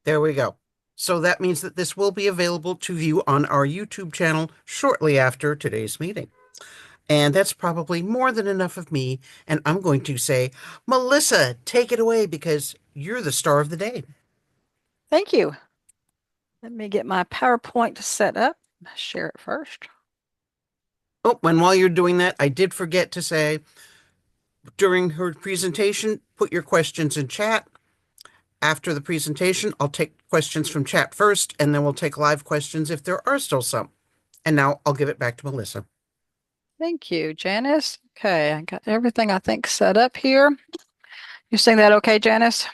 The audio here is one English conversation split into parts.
There we go. So that means that this will be available to view on our YouTube channel shortly after today's meeting. And that's probably more than enough of me. And I'm going to say, Melissa, take it away because you're the star of the day. Thank you. Let me get my PowerPoint set up. Share it first. Oh, and while you're doing that, I did forget to say during her presentation, put your questions in chat. After the presentation, I'll take questions from chat first, and then we'll take live questions if there are still some. And now I'll give it back to Melissa. Thank you, Janice. Okay, I got everything I think set up here. You saying that okay, Janice?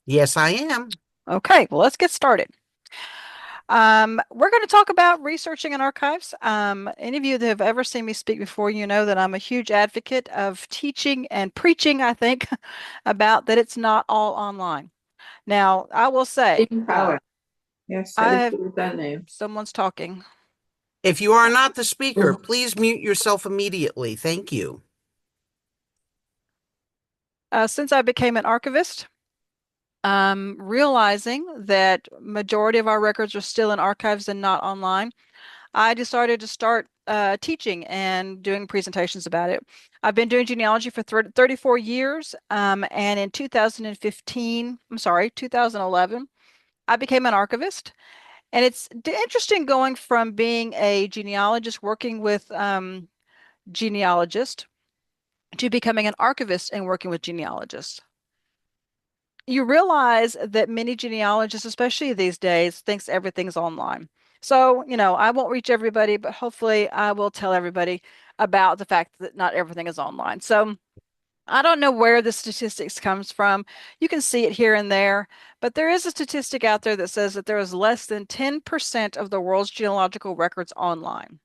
Yes, I am. Okay, well, let's get started. We're going to talk about researching in archives. Any of you that have ever seen me speak before, you know that I'm a huge advocate of teaching and preaching, I think, about that it's not all online. Now, I will say, Power. Yes, I that is have what that name. someone's talking. If you are not the speaker, please mute yourself immediately. Thank you. Since I became an archivist, realizing that majority of our records are still in archives and not online, I decided to start teaching and doing presentations about it. I've been doing genealogy for 34 years, and in 2011, I became an archivist. And it's interesting going from being a genealogist working with genealogists to becoming an archivist and working with genealogists. You realize that many genealogists, especially these days, thinks everything's online. So, I won't reach everybody, but hopefully I will tell everybody about the fact that not everything is online. So I don't know where the statistics comes from. You can see it here and there, but there is a statistic out there that says that there is less than 10% of the world's genealogical records online.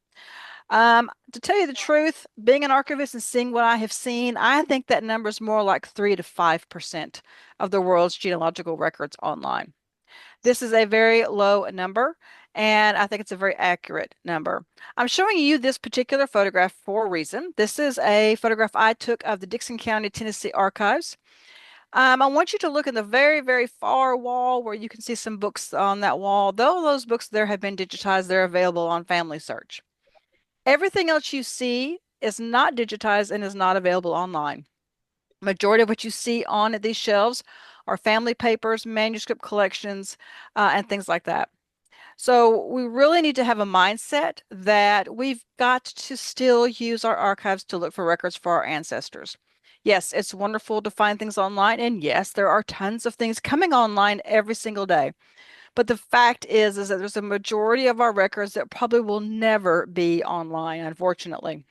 To tell you the truth, being an archivist and seeing what I have seen, I think that number is more like 3 to 5% of the world's genealogical records online. This is a very low number, and I think it's a very accurate number. I'm showing you this particular photograph for a reason. This is a photograph I took of the Dickson County, Tennessee archives. I want you to look in the very, very far wall where you can see some books on that wall. Though those books there have been digitized, they're available on Family Search. Everything else you see is not digitized and is not available online. Majority of what you see on these shelves are family papers, manuscript collections, and things like that. So we really need to have a mindset that we've got to still use our archives to look for records for our ancestors. Yes, it's wonderful to find things online, and yes, there are tons of things coming online every single day. But the fact is that there's a majority of our records that probably will never be online, unfortunately.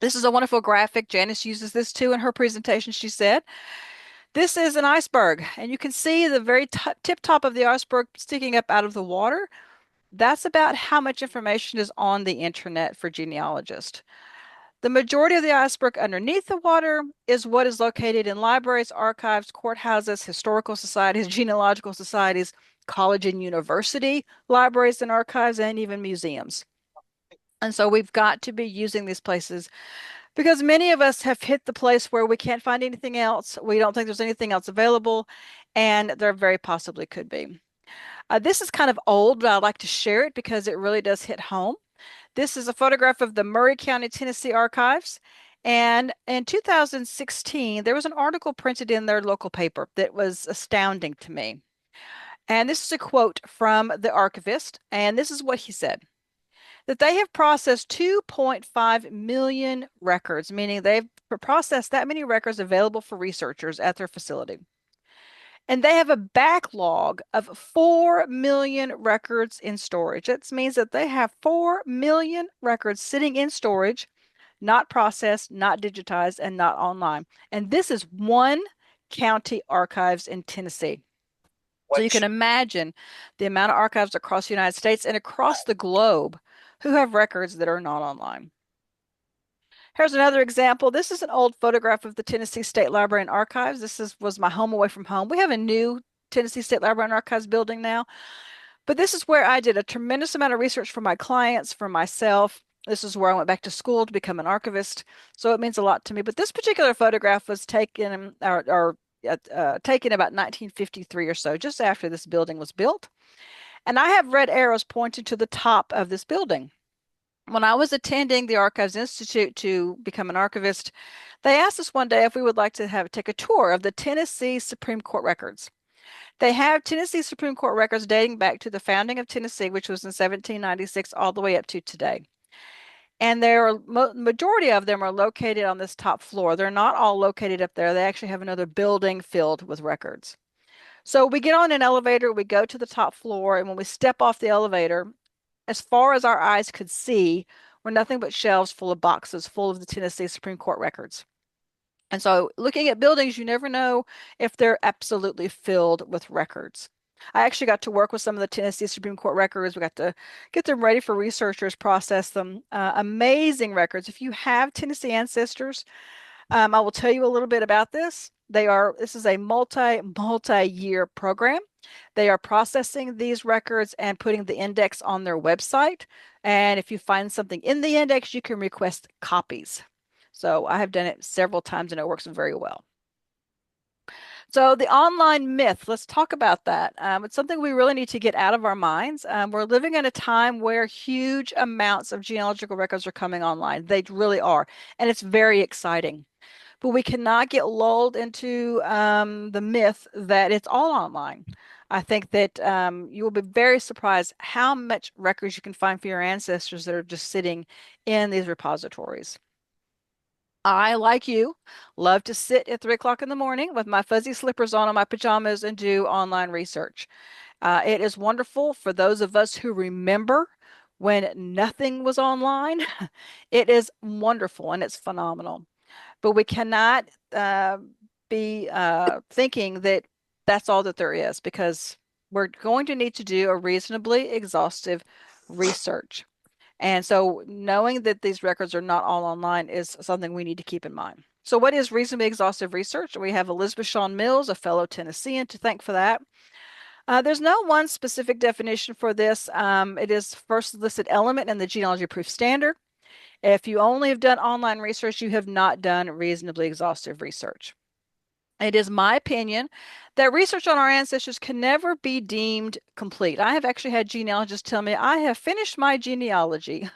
This is a wonderful graphic. Janice uses this too in her presentation. She said, this is an iceberg, and you can see the very tip top of the iceberg sticking up out of the water. That's about how much information is on the internet for genealogists. The majority of the iceberg underneath the water is what is located in libraries, archives, courthouses, historical societies, genealogical societies, college and university libraries and archives, and even museums. And so we've got to be using these places because many of us have hit the place where we can't find anything else. We don't think there's anything else available, and there very possibly could be. This is kind of old, but I'd like to share it because it really does hit home. This is a photograph of the Murray County, Tennessee archives. And in 2016, there was an article printed in their local paper that was astounding to me. And this is a quote from the archivist, and this is what he said, that they have processed 2.5 million records, meaning they've processed that many records available for researchers at their facility. And they have a backlog of 4 million records in storage. That means that they have 4 million records sitting in storage, not processed, not digitized, and not online. And this is one county archives in Tennessee. So you can imagine the amount of archives across the United States and across the globe who have records that are not online. Here's another example. This is an old photograph of the Tennessee State Library and Archives. Was my home away from home. We have a new Tennessee State Library and Archives building now, but this is where I did a tremendous amount of research for my clients, for myself. This is where I went back to school to become an archivist, so it means a lot to me. But this particular photograph was taken, or taken about 1953 or so, just after this building was built. And I have red arrows pointing to the top of this building. When I was attending the Archives Institute to become an archivist, they asked us one day if we would like to take a tour of the Tennessee Supreme Court records. They have Tennessee Supreme Court records dating back to the founding of Tennessee, which was in 1796, all the way up to today. And majority of them are located on this top floor. They're not all located up there. They actually have another building filled with records. So we get on an elevator, we go to the top floor, and when we step off the elevator, as far as our eyes could see, were nothing but shelves full of boxes full of the Tennessee Supreme Court records. And so looking at buildings, you never know if they're absolutely filled with records. I actually got to work with some of the Tennessee Supreme Court records. We got to get them ready for researchers, process them. Amazing records. If you have Tennessee ancestors, I will tell you a little bit about this. This is a multi-year program. They are processing these records and putting the index on their website. And if you find something in the index, you can request copies. So I have done it several times and it works very well. So the online myth, let's talk about that. It's something we really need to get out of our minds. We're living in a time where huge amounts of genealogical records are coming online. They really are. And it's very exciting. But we cannot get lulled into the myth that it's all online. I think that you will be very surprised how much records you can find for your ancestors that are just sitting in these repositories. I, like you, love to sit at 3 o'clock in the morning with my fuzzy slippers on and my pajamas and do online research. It is wonderful for those of us who remember when nothing was online. It is wonderful and it's phenomenal. But we cannot be thinking that that's all that there is, because we're going to need to do a reasonably exhaustive research. And so knowing that these records are not all online is something we need to keep in mind. So what is reasonably exhaustive research? We have Elizabeth Shawn Mills, a fellow Tennessean, to thank for that. There's no one specific definition for this. It is first listed element in the genealogy proof standard. If you only have done online research, you have not done reasonably exhaustive research. It is my opinion that research on our ancestors can never be deemed complete. I have actually had genealogists tell me, I have finished my genealogy.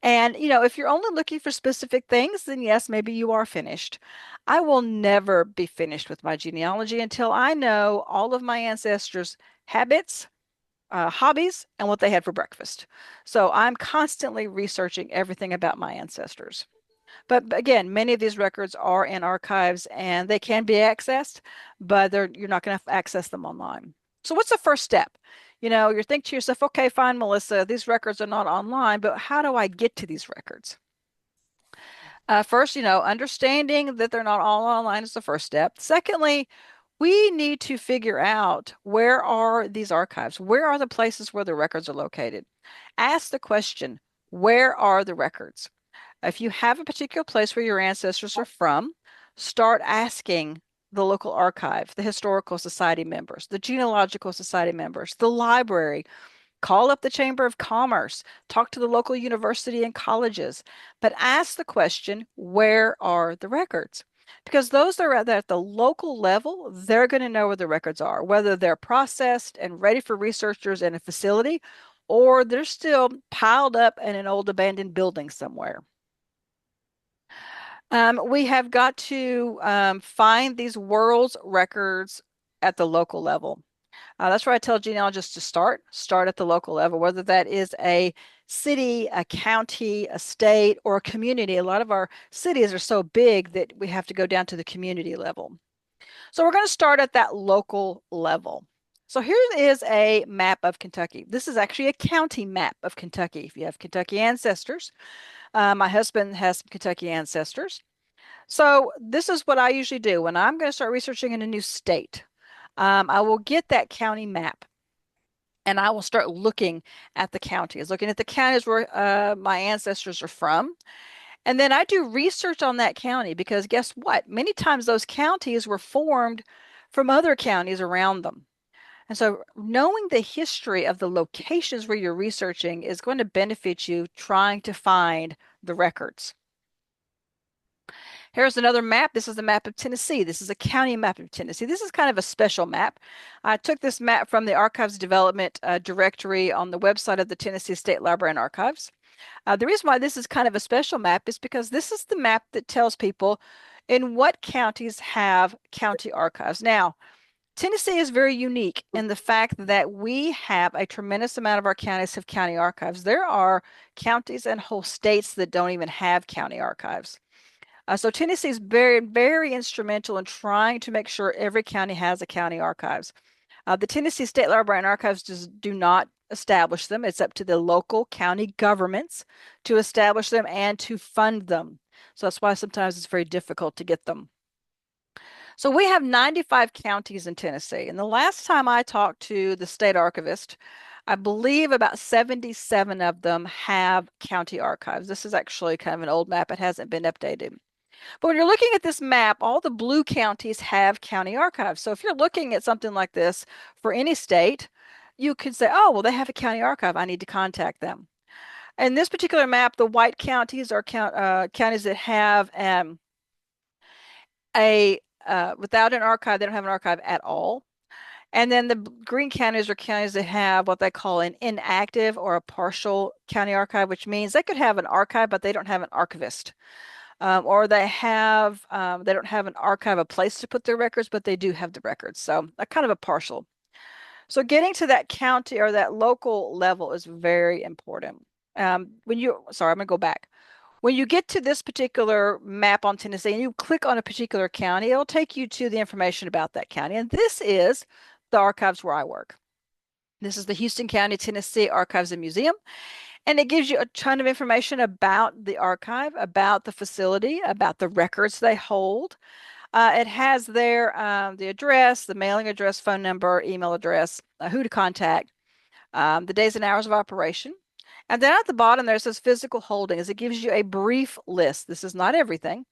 And, if you're only looking for specific things, then yes, maybe you are finished. I will never be finished with my genealogy until I know all of my ancestors' habits, hobbies, and what they had for breakfast. So I'm constantly researching everything about my ancestors. But again, many of these records are in archives and they can be accessed, but you're not going to access them online. So what's the first step? You're thinking to yourself, okay, fine, Melissa, these records are not online, but how do I get to these records? First, understanding that they're not all online is the first step. Secondly, we need to figure out, where are these archives? Where are the places where the records are located? Ask the question, where are the records? If you have a particular place where your ancestors are from, start asking the local archive, the historical society members, the genealogical society members, the library. Call up the Chamber of Commerce, talk to the local university and colleges, but ask the question, where are the records? Because those that are at the local level, they're going to know where the records are, whether they're processed and ready for researchers in a facility, or they're still piled up in an old abandoned building somewhere. We have got to find these world's records at the local level. That's where I tell genealogists to start at the local level, whether that is a city, a county, a state, or a community. A lot of our cities are so big that we have to go down to the community level. So we're going to start at that local level. So here is a map of Kentucky. This is actually a county map of Kentucky. If you have Kentucky ancestors, my husband has some Kentucky ancestors. So this is what I usually do when I'm going to start researching in a new state. I will get that county map and I will start looking at the counties, looking at the counties where my ancestors are from. And then I do research on that county, because guess what? Many times those counties were formed from other counties around them. And so knowing the history of the locations where you're researching is going to benefit you trying to find the records. Here's another map. This is the map of Tennessee. This is a county map of Tennessee. This is kind of a special map. I took this map from the Archives Development directory on the website of the Tennessee State Library and Archives. The reason why this is kind of a special map is because this is the map that tells people in what counties have county archives. Now, Tennessee is very unique in the fact that we have a tremendous amount of our counties have county archives. There are counties and whole states that don't even have county archives. So Tennessee is very, very instrumental in trying to make sure every county has a county archives. The Tennessee State Library and Archives do not establish them. It's up to the local county governments to establish them and to fund them. So that's why sometimes it's very difficult to get them. So we have 95 counties in Tennessee. And the last time I talked to the state archivist, I believe about 77 of them have county archives. This is actually kind of an old map. It hasn't been updated. But when you're looking at this map, all the blue counties have county archives. So if you're looking at something like this for any state, you could say, oh, well, they have a county archive. I need to contact them. In this particular map, the white counties are counties that have without an archive, they don't have an archive at all. And then the green counties are counties that have what they call an inactive or a partial county archive, which means they could have an archive, but they don't have an archivist. Or they don't have an archive, a place to put their records, but they do have the records. So a kind of a partial. So getting to that county or that local level is very important. Sorry, I'm gonna go back. When you get to this particular map on Tennessee and you click on a particular county, it'll take you to the information about that county. And this is the archives where I work. This is the Houston County, Tennessee Archives and Museum. And it gives you a ton of information about the archive, about the facility, about the records they hold. It has there the address, the mailing address, phone number, email address, who to contact, the days and hours of operation. And then at the bottom there says physical holdings. It gives you a brief list. This is not everything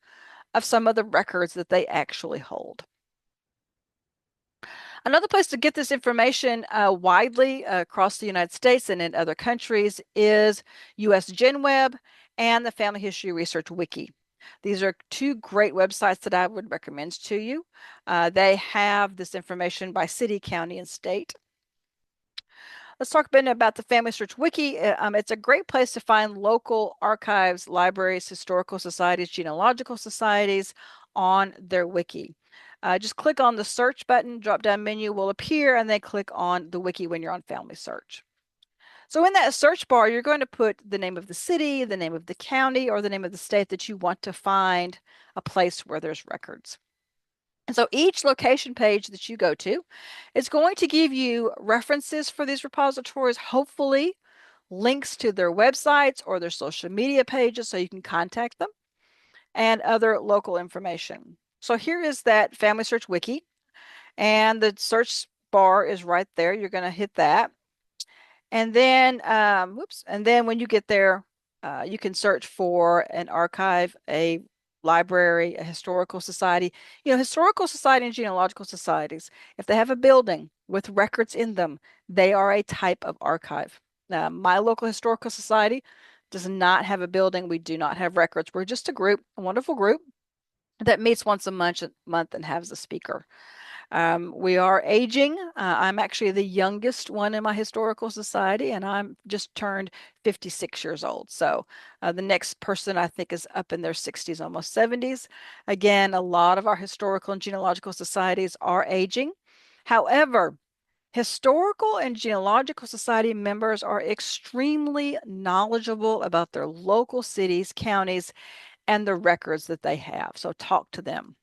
of some of the records that they actually hold. Another place to get this information widely across the United States and in other countries is US GenWeb and the Family History Research Wiki. These are two great websites that I would recommend to you. They have this information by city, county, and state. Let's talk a bit about the Family Search Wiki. It's a great place to find local archives, libraries, historical societies, genealogical societies on their wiki. Just click on the search button, drop-down menu will appear, and then click on the wiki when you're on Family Search. So in that search bar, you're going to put the name of the city, the name of the county, or the name of the state that you want to find a place where there's records. And so each location page that you go to is going to give you references for these repositories, hopefully links to their websites or their social media pages so you can contact them, and other local information. So here is that Family Search Wiki, and the search bar is right there. You're going to hit that. And then, and then when you get there, you can search for an archive, a library, a historical society. You know, historical society and genealogical societies, if they have a building with records in them, they are a type of archive. My local historical society does not have a building. We do not have records. We're just a group, a wonderful group that meets once a month and has a speaker. We are aging. I'm actually the youngest one in my historical society, and I'm just turned 56 years old. So the next person I think is up in their 60s, almost 70s. Again, a lot of our historical and genealogical societies are aging. However, historical and genealogical society members are extremely knowledgeable about their local cities, counties, and the records that they have. So talk to them.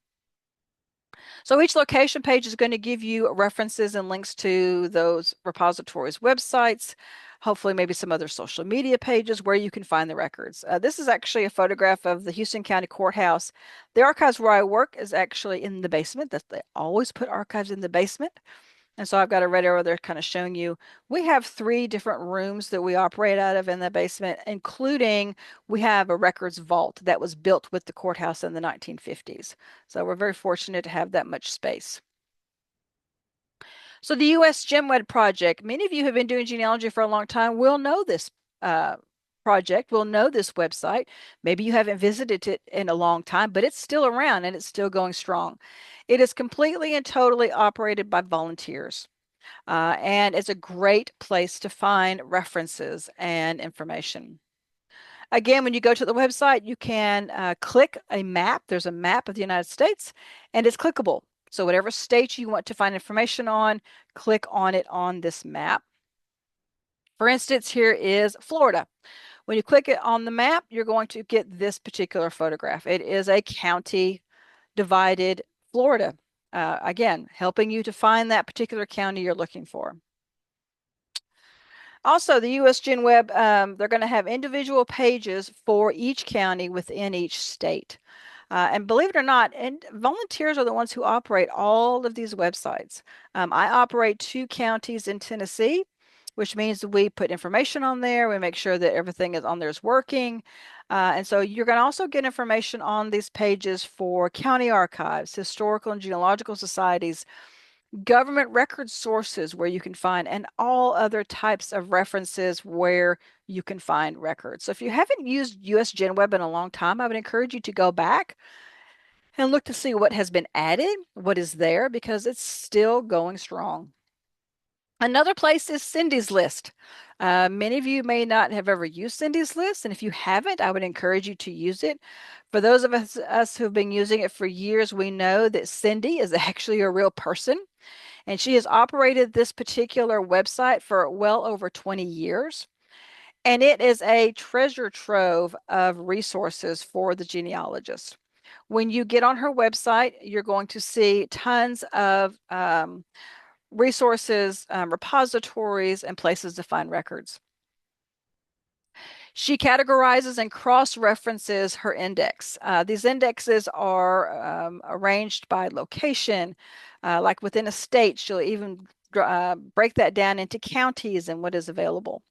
So each location page is going to give you references and links to those repositories' websites, hopefully maybe some other social media pages where you can find the records. This is actually a photograph of the Houston County Courthouse. The archives where I work is actually in the basement. They always put archives in the basement. And so I've got a red arrow there kind of showing you, we have 3 different rooms that we operate out of in the basement, including we have a records vault that was built with the courthouse in the 1950s. So we're very fortunate to have that much space. So the US GenWeb project, many of you have been doing genealogy for a long time will know this project will know this website. Maybe you haven't visited it in a long time, but it's still around and it's still going strong. It is completely and totally operated by volunteers. And it's a great place to find references and information. Again, when you go to the website, you can click a map. There's a map of the United States, and it's clickable. So whatever state you want to find information on, click on it on this map. For instance, here is Florida. When you click it on the map, you're going to get this particular photograph. It is a county divided Florida. Again, helping you to find that particular county you're looking for. Also, the US Gen Web, they're going to have individual pages for each county within each state. And believe it or not, and volunteers are the ones who operate all of these websites. I operate 2 counties in Tennessee, which means we put information on there. We make sure that everything is on there is working. And so you're going to also get information on these pages for county archives, historical and genealogical societies, government record sources where you can find, and all other types of references where you can find records. So if you haven't used US Gen Web in a long time, I would encourage you to go back and look to see what has been added, what is there, because it's still going strong. Another place is Cindy's List. Many of you may not have ever used Cindy's List, and if you haven't, I would encourage you to use it. For those of us who've been using it for years, we know that Cindy is actually a real person. And she has operated this particular website for well over 20 years. And it is a treasure trove of resources for the genealogist. When you get on her website, you're going to see tons of resources, repositories, and places to find records. She categorizes and cross-references her index. These indexes are arranged by location. Like within a state, she'll even break that down into counties and what is available.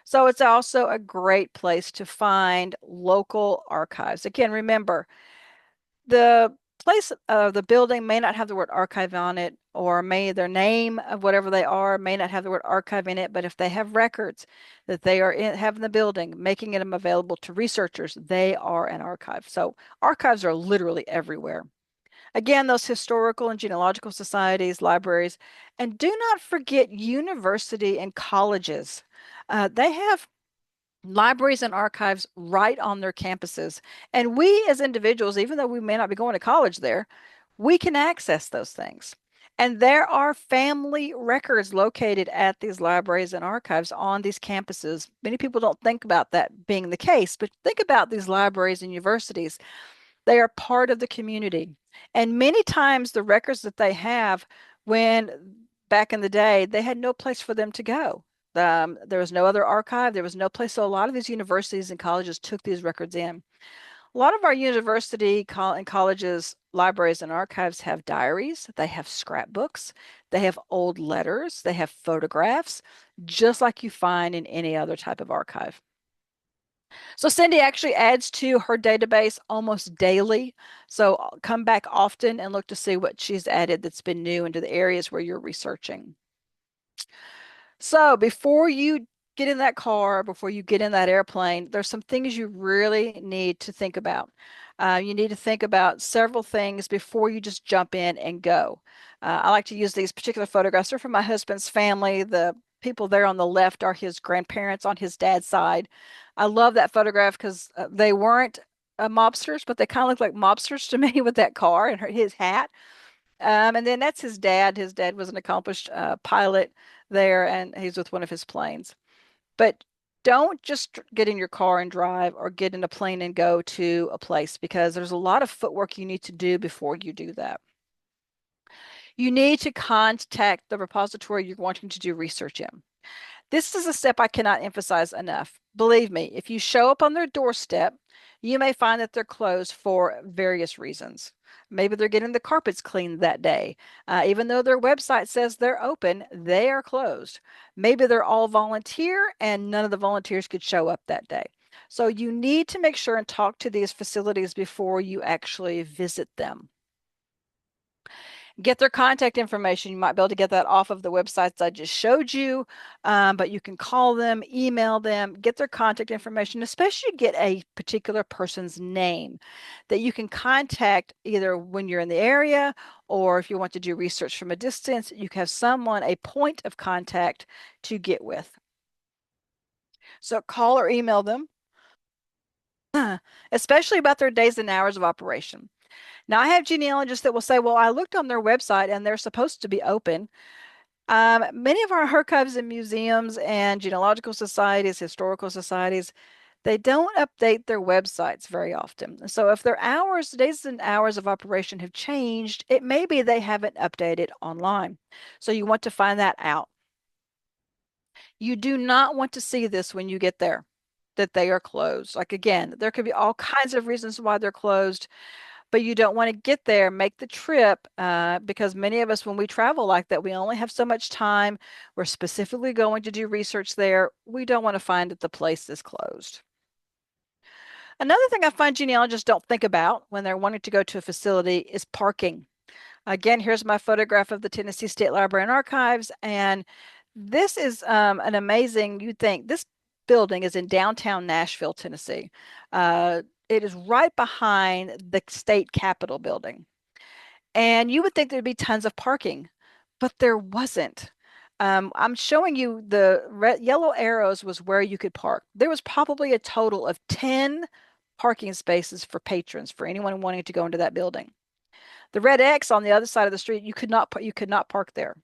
So it's also a great place to find local archives. Again, remember, the place of the building may not have the word archive on it, or may their name of whatever they are may not have the word archive in it, but if they have records that they are have in the building, making them available to researchers, they are an archive. So archives are literally everywhere. Again, those historical and genealogical societies, libraries, and do not forget university and colleges. They have libraries and archives right on their campuses. And we as individuals, even though we may not be going to college there, we can access those things. And there are family records located at these libraries and archives on these campuses. Many people don't think about that being the case, but think about these libraries and universities. They are part of the community. And many times the records that they have, when back in the day, they had no place for them to go. There was no other archive. There was no place. So a lot of these universities and colleges took these records in. A lot of our university and colleges, libraries and archives have diaries. They have scrapbooks. They have old letters. They have photographs, just like you find in any other type of archive. So Cindy actually adds to her database almost daily. So come back often and look to see what she's added that's been new into the areas where you're researching. So before you get in that car, before you get in that airplane, there's some things you really need to think about. You need to think about several things before you just jump in and go. I like to use these particular photographs. They're from my husband's family. The people there on the left are his grandparents on his dad's side. I love that photograph because they weren't mobsters, but they kind of look like mobsters to me with that car and his hat. And then that's his dad. His dad was an accomplished pilot there, and he's with one of his planes. But don't just get in your car and drive, or get in a plane and go to a place, because there's a lot of footwork you need to do before you do that. You need to contact the repository you're wanting to do research in. This is a step I cannot emphasize enough. Believe me, if you show up on their doorstep, you may find that they're closed for various reasons. Maybe they're getting the carpets cleaned that day. Even though their website says they're open, they are closed. Maybe they're all volunteer and none of the volunteers could show up that day. So you need to make sure and talk to these facilities before you actually visit them. Get their contact information. You might be able to get that off of the websites I just showed you, but you can call them, email them, get their contact information, especially get a particular person's name that you can contact either when you're in the area or if you want to do research from a distance, you have someone, a point of contact to get with. So call or email them, especially about their days and hours of operation. Now, I have genealogists that will say, well, I looked on their website and they're supposed to be open. Many of our archives and museums and genealogical societies, historical societies, they don't update their websites very often. So if their hours, days and hours of operation have changed, it may be they haven't updated online. So you want to find that out. You do not want to see this when you get there, that they are closed. Like again, there could be all kinds of reasons why they're closed, but you don't want to get there, make the trip, because many of us, when we travel like that, we only have so much time. We're specifically going to do research there. We don't want to find that the place is closed. Another thing I find genealogists don't think about when they're wanting to go to a facility is parking. Again, here's my photograph of the Tennessee State Library and Archives, and this is an amazing, you'd think, this building is in downtown Nashville, Tennessee. It is right behind the state capitol building. And you would think there'd be tons of parking, but there wasn't. I'm showing you the red, yellow arrows was where you could park. There was probably a total of 10 parking spaces for patrons, for anyone wanting to go into that building. The red X on the other side of the street, you could not park there.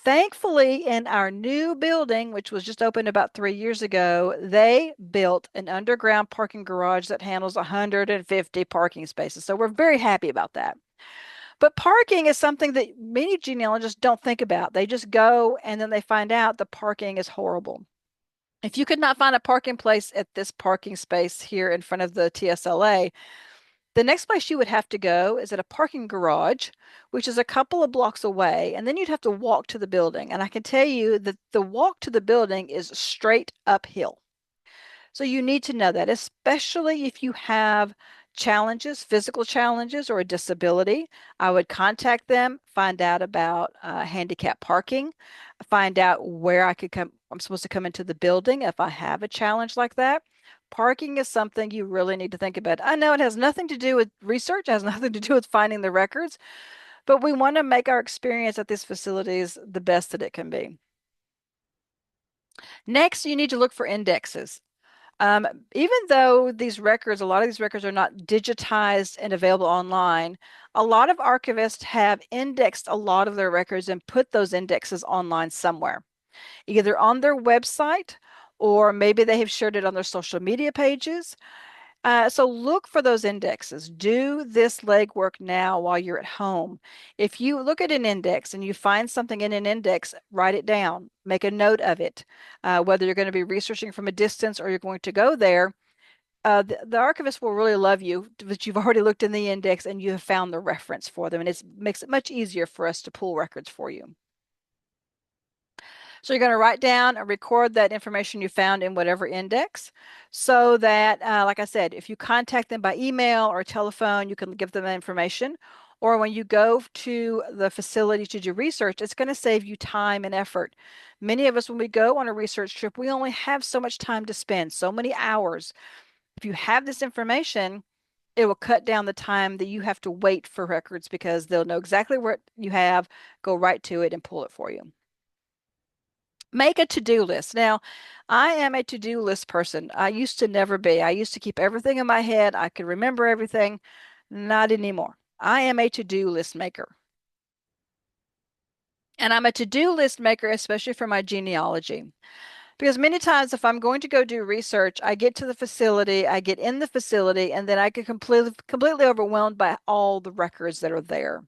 Thankfully, in our new building, which was just opened about 3 years ago, they built an underground parking garage that handles 150 parking spaces. So we're very happy about that. But parking is something that many genealogists don't think about. They just go and then they find out the parking is horrible. If you could not find a parking place at this parking space here in front of the TSLA, the next place you would have to go is at a parking garage, which is a couple of blocks away, and then you'd have to walk to the building. And I can tell you that the walk to the building is straight uphill. So you need to know that, especially if you have challenges, physical challenges, or a disability. I would contact them, find out about handicap parking, find out where I'm supposed to come into the building if I have a challenge like that. Parking is something you really need to think about. I know it has nothing to do with research, it has nothing to do with finding the records, but we want to make our experience at these facilities the best that it can be. Next, you need to look for indexes. Um, Even though these records, a lot of these records are not digitized and available online, a lot of archivists have indexed a lot of their records and put those indexes online somewhere, either on their website or maybe they have shared it on their social media pages. So look for those indexes. Do this legwork now while you're at home. If you look at an index and you find something in an index, write it down, make a note of it. Whether you're going to be researching from a distance or you're going to go there, the archivist will really love you that you've already looked in the index and you have found the reference for them. And it makes it much easier for us to pull records for you. So you're going to write down and record that information you found in whatever index so that, like I said, if you contact them by email or telephone, you can give them that information. Or when you go to the facility to do research, it's going to save you time and effort. Many of us, when we go on a research trip, we only have so much time to spend, so many hours. If you have this information, it will cut down the time that you have to wait for records because they'll know exactly what you have, go right to it and pull it for you. Make a to-do list. Now, I am a to-do list person. I used to never be. I used to keep everything in my head. I could remember everything. Not anymore. I am a to-do list maker. And I'm a to-do list maker, especially for my genealogy. Because many times if I'm going to go do research, I get to the facility, I get in the facility, and then I get completely overwhelmed by all the records that are there.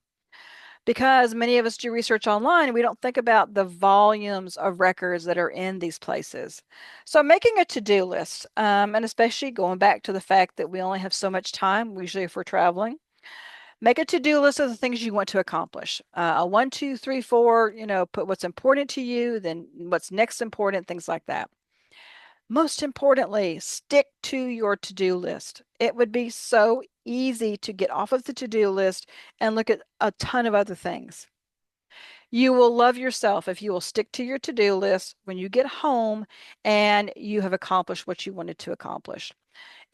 Because many of us do research online, we don't think about the volumes of records that are in these places. So making a to-do list, and especially going back to the fact that we only have so much time, usually if we're traveling, make a to-do list of the things you want to accomplish. A 1, 2, 3, 4, put what's important to you, then what's next important, things like that. Most importantly, stick to your to-do list. It would be so easy to get off of the to-do list and look at a ton of other things. You will love yourself if you will stick to your to-do list when you get home and you have accomplished what you wanted to accomplish.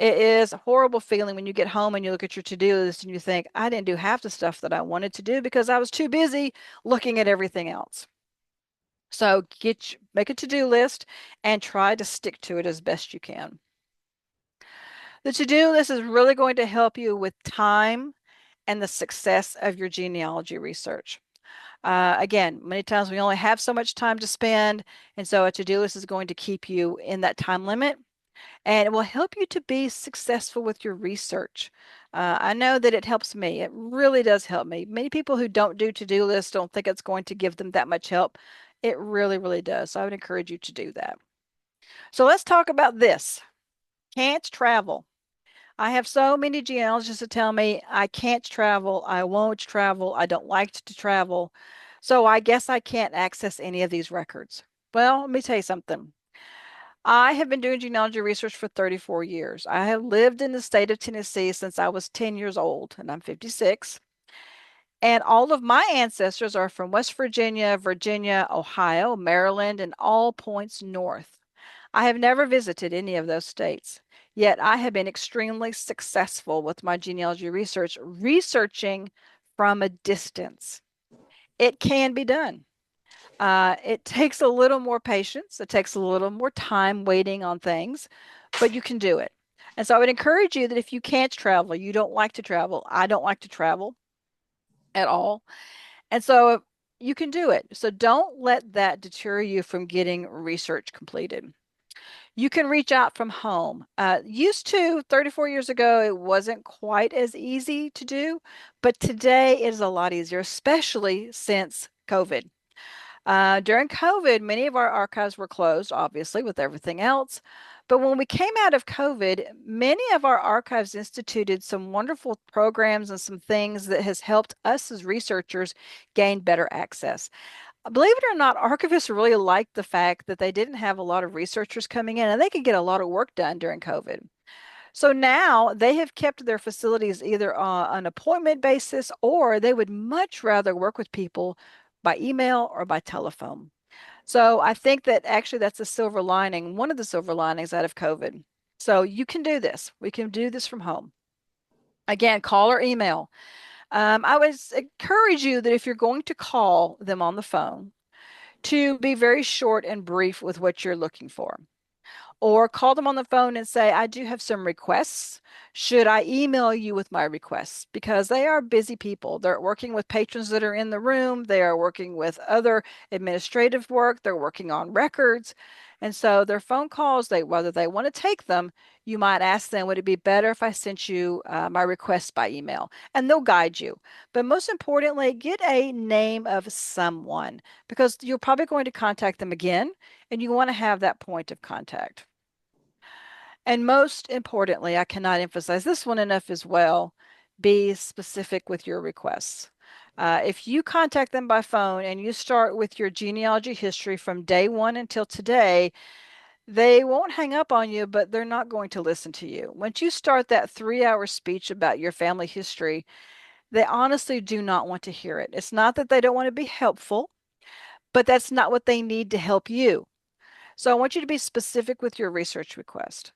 It is a horrible feeling when you get home and you look at your to-do list and you think, I didn't do half the stuff that I wanted to do because I was too busy looking at everything else. So make a to-do list and try to stick to it as best you can. The to-do list is really going to help you with time and the success of your genealogy research. Again, many times we only have so much time to spend, and so a to-do list is going to keep you in that time limit, and it will help you to be successful with your research. I know that it helps me. It really does help me. Many people who don't do to-do lists don't think it's going to give them that much help. It really, really does. So I would encourage you to do that. So let's talk about this. Can't travel. I have so many genealogists that tell me I can't travel, I won't travel, I don't like to travel. So I guess I can't access any of these records. Well, let me tell you something. I have been doing genealogy research for 34 years. I have lived in the state of Tennessee since I was 10 years old, and I'm 56. And all of my ancestors are from West Virginia, Virginia, Ohio, Maryland, and all points north. I have never visited any of those states, yet I have been extremely successful with my genealogy research, researching from a distance. It can be done. It takes a little more patience. It takes a little more time waiting on things, but you can do it. And so I would encourage you that if you can't travel, you don't like to travel, I don't like to travel at all. And so you can do it. So don't let that deter you from getting research completed. You can reach out from home. Used to 34 years ago, it wasn't quite as easy to do, but today it is a lot easier, especially since COVID. During COVID, many of our archives were closed, obviously, with everything else. But when we came out of COVID, many of our archives instituted some wonderful programs and some things that has helped us as researchers gain better access. Believe it or not, archivists really liked the fact that they didn't have a lot of researchers coming in and they could get a lot of work done during COVID. So now they have kept their facilities either on an appointment basis or they would much rather work with people by email or by telephone. So I think that actually that's a silver lining, one of the silver linings out of COVID. So you can do this. We can do this from home. Again, call or email. I would encourage you that if you're going to call them on the phone, to be very short and brief with what you're looking for. Or call them on the phone and say, I do have some requests. Should I email you with my requests? Because they are busy people. They're working with patrons that are in the room. They are working with other administrative work. They're working on records. And so their phone calls, whether they want to take them, you might ask them, would it be better if I sent you my requests by email? And they'll guide you. But most importantly, get a name of someone because you're probably going to contact them again and you want to have that point of contact. And most importantly, I cannot emphasize this one enough as well, be specific with your requests. If you contact them by phone and you start with your genealogy history from day one until today, they won't hang up on you, but they're not going to listen to you. Once you start that 3-hour speech about your family history, they honestly do not want to hear it. It's not that they don't want to be helpful, but that's not what they need to help you. So I want you to be specific with your research request.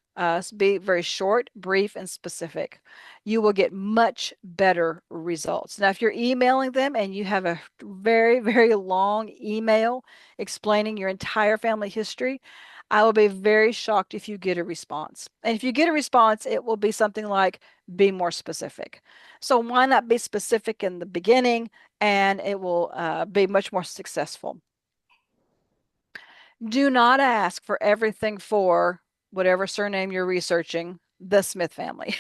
Be very short, brief, and specific. You will get much better results. Now, if you're emailing them and you have a very, very long email explaining your entire family history, I will be very shocked if you get a response. And if you get a response, it will be something like, be more specific. So why not be specific in the beginning and it will be much more successful. Do not ask for everything for whatever surname you're researching, the Smith family.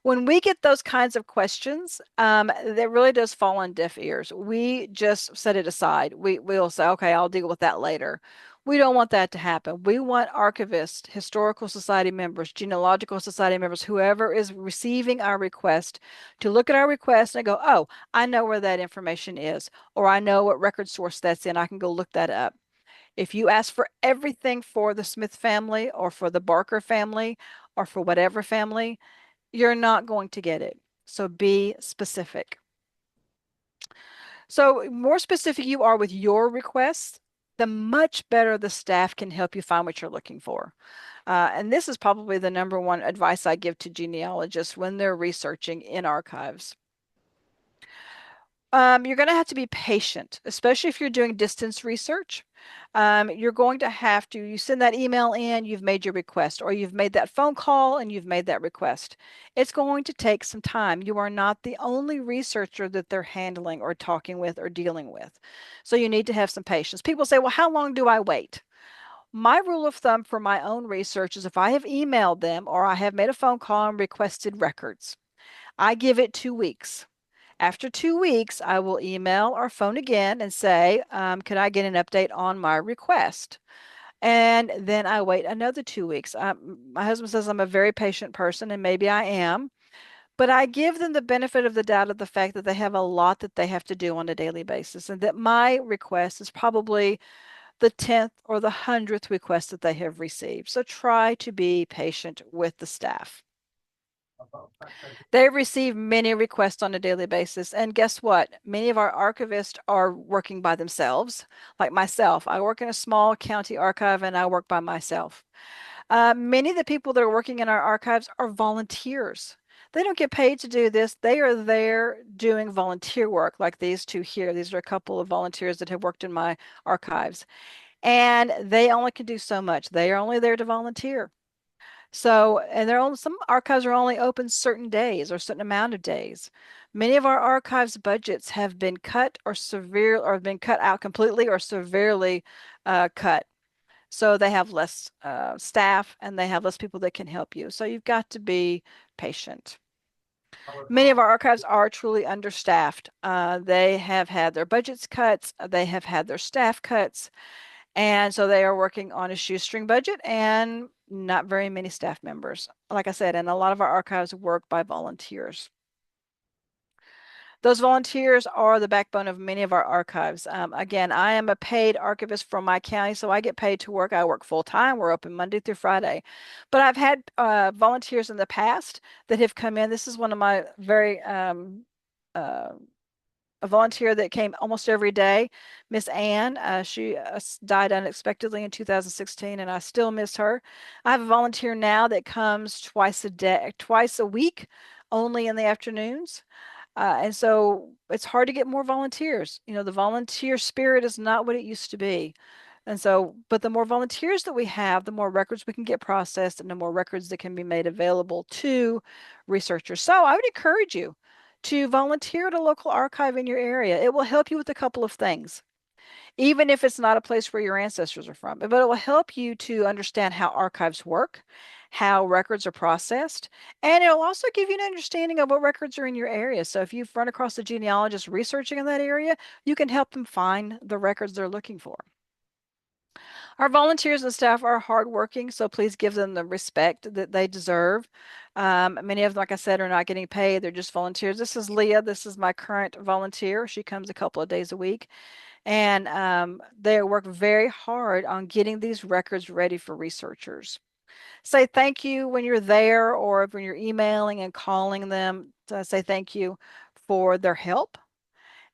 When we get those kinds of questions, that really does fall on deaf ears. We just set it aside. We'll say, okay, I'll deal with that later. We don't want that to happen. We want archivists, historical society members, genealogical society members, whoever is receiving our request to look at our request and go, oh, I know where that information is, or I know what record source that's in. I can go look that up. If you ask for everything for the Smith family or for the Barker family or for whatever family, you're not going to get it. So be specific. So more specific you are with your requests, the much better the staff can help you find what you're looking for. And this is probably the number one advice I give to genealogists when they're researching in archives. You're going to have to be patient, especially if you're doing distance research. You're going to have to, you send that email in, you've made your request, or you've made that phone call and you've made that request. It's going to take some time. You are not the only researcher that they're handling or talking with or dealing with. So you need to have some patience. People say, well, how long do I wait? My rule of thumb for my own research is if I have emailed them or I have made a phone call and requested records, I give it 2 weeks. After 2 weeks, I will email or phone again and say, could I get an update on my request? And then I wait another 2 weeks. My husband says I'm a very patient person, and maybe I am, but I give them the benefit of the doubt of the fact that they have a lot that they have to do on a daily basis, and that my request is probably the 10th or the 100th request that they have received. So try to be patient with the staff. They receive many requests on a daily basis. And guess what? Many of our archivists are working by themselves, like myself. I work in a small county archive and I work by myself. Many of the people that are working in our archives are volunteers. They don't get paid to do this. They are there doing volunteer work like these two here. These are a couple of volunteers that have worked in my archives. And they only can do so much. They are only there to volunteer. So, and they're only, some archives are only open certain days or a certain amount of days. Many of our archives budgets have been cut or been cut out completely or severely cut. So they have less staff and they have less people that can help you. So you've got to be patient. Many of our archives are truly understaffed. They have had their budgets cuts, they have had their staff cuts. And so they are working on a shoestring budget and not very many staff members. Like I said, and a lot of our archives work by volunteers. Those volunteers are the backbone of many of our archives. Again, I am a paid archivist from my county, so I get paid to work. I work full time. We're open Monday through Friday. But I've had volunteers in the past that have come in. This is one of my very a volunteer that came almost every day, Miss Ann. She died unexpectedly in 2016, and I still miss her. I have a volunteer now that comes twice a week, only in the afternoons. And so it's hard to get more volunteers. You know, the volunteer spirit is not what it used to be. And so, but the more volunteers that we have, the more records we can get processed and the more records that can be made available to researchers. So I would encourage you to volunteer at a local archive in your area. It will help you with a couple of things, even if it's not a place where your ancestors are from, but it will help you to understand how archives work, how records are processed, and it'll also give you an understanding of what records are in your area. So if you've run across a genealogist researching in that area, you can help them find the records they're looking for. Our volunteers and staff are hardworking, so please give them the respect that they deserve. Many of them, like I said, are not getting paid. They're just volunteers. This is Leah. This is my current volunteer. She comes a couple of days a week. And they work very hard on getting these records ready for researchers. Say thank you when you're there or when you're emailing and calling them. Say thank you for their help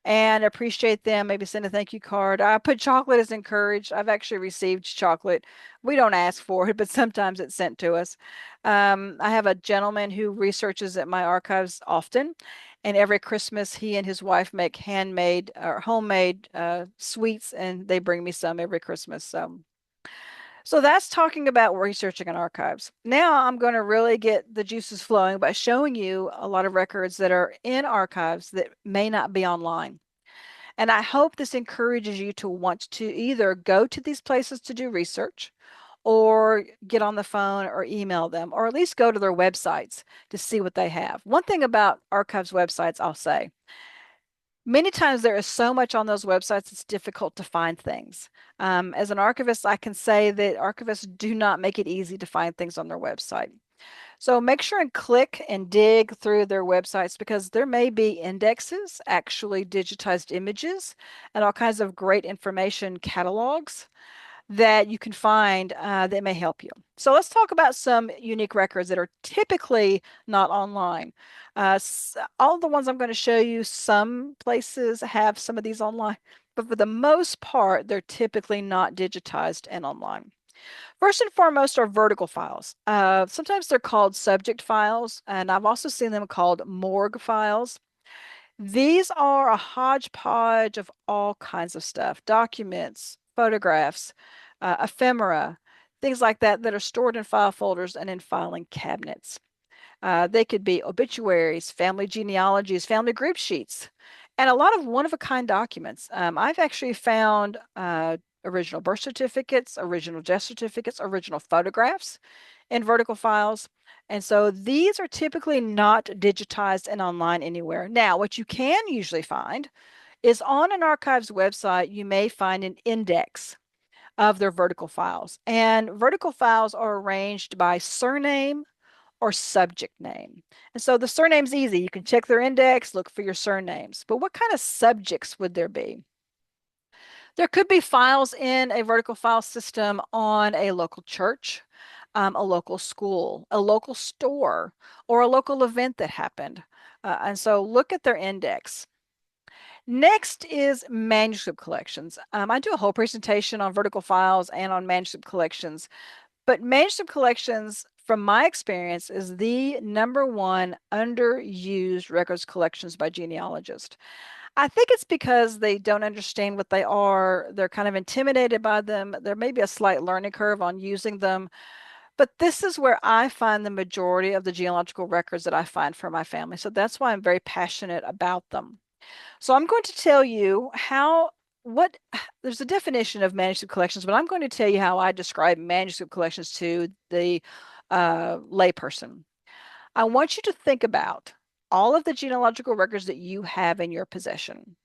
and appreciate them. Maybe send a thank you card. I put chocolate as encouraged. I've actually received chocolate. We don't ask for it, but sometimes it's sent to us. I have a gentleman who researches at my archives often, and every Christmas he and his wife make handmade or homemade sweets, and they bring me some every Christmas. So that's talking about researching in archives. Now I'm going to really get the juices flowing by showing you a lot of records that are in archives that may not be online. And I hope this encourages you to want to either go to these places to do research or get on the phone or email them, or at least go to their websites to see what they have. One thing about archives websites, I'll say, many times there is so much on those websites, it's difficult to find things. As an archivist, I can say that archivists do not make it easy to find things on their website. So make sure and click and dig through their websites because there may be indexes, actually digitized images, and all kinds of great information catalogs that you can find that may help you. So let's talk about some unique records that are typically not online. All the ones I'm going to show you, some places have some of these online, but for the most part, they're typically not digitized and online. First and foremost are vertical files. Sometimes they're called subject files, and I've also seen them called morgue files. These are a hodgepodge of all kinds of stuff, documents, photographs, ephemera, things like that that are stored in file folders and in filing cabinets. They could be obituaries, family genealogies, family group sheets, and a lot of one-of-a-kind documents. I've actually found original birth certificates, original death certificates, original photographs in vertical files. And so these are typically not digitized and online anywhere. Now, what you can usually find is on an archive's website, you may find an index of their vertical files. And vertical files are arranged by surname or subject name. And so the surname's easy. You can check their index, look for your surnames. But what kind of subjects would there be? There could be files in a vertical file system on a local church, a local school, a local store, or a local event that happened. And so look at their index. Next is manuscript collections. I do a whole presentation on vertical files and on manuscript collections, but manuscript collections, from my experience, is the #1 underused records collections by genealogists. I think it's because they don't understand what they are. They're kind of intimidated by them. There may be a slight learning curve on using them, but this is where I find the majority of the genealogical records that I find for my family. So that's why I'm very passionate about them. So I'm going to tell you what, there's a definition of manuscript collections, but I'm going to tell you how I describe manuscript collections to the layperson. I want you to think about all of the genealogical records that you have in your possession.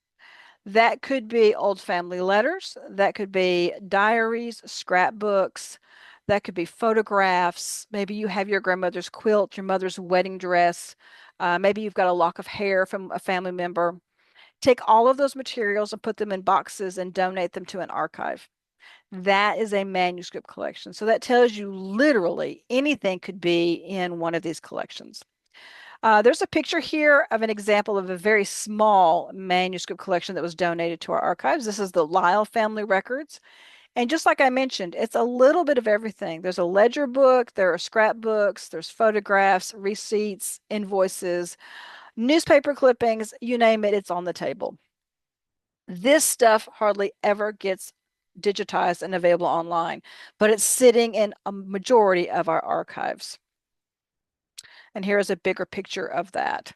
That could be old family letters, that could be diaries, scrapbooks, that could be photographs. Maybe you have your grandmother's quilt, your mother's wedding dress, maybe you've got a lock of hair from a family member. Take all of those materials and put them in boxes and donate them to an archive. That is a manuscript collection. So that tells you literally anything could be in one of these collections. There's a picture here of an example of a very small manuscript collection that was donated to our archives. This is the Lyle family records. And just like I mentioned, it's a little bit of everything. There's a ledger book, there are scrapbooks, there's photographs, receipts, invoices, newspaper clippings, you name it, it's on the table. This stuff hardly ever gets digitized and available online, but it's sitting in a majority of our archives. And here's a bigger picture of that.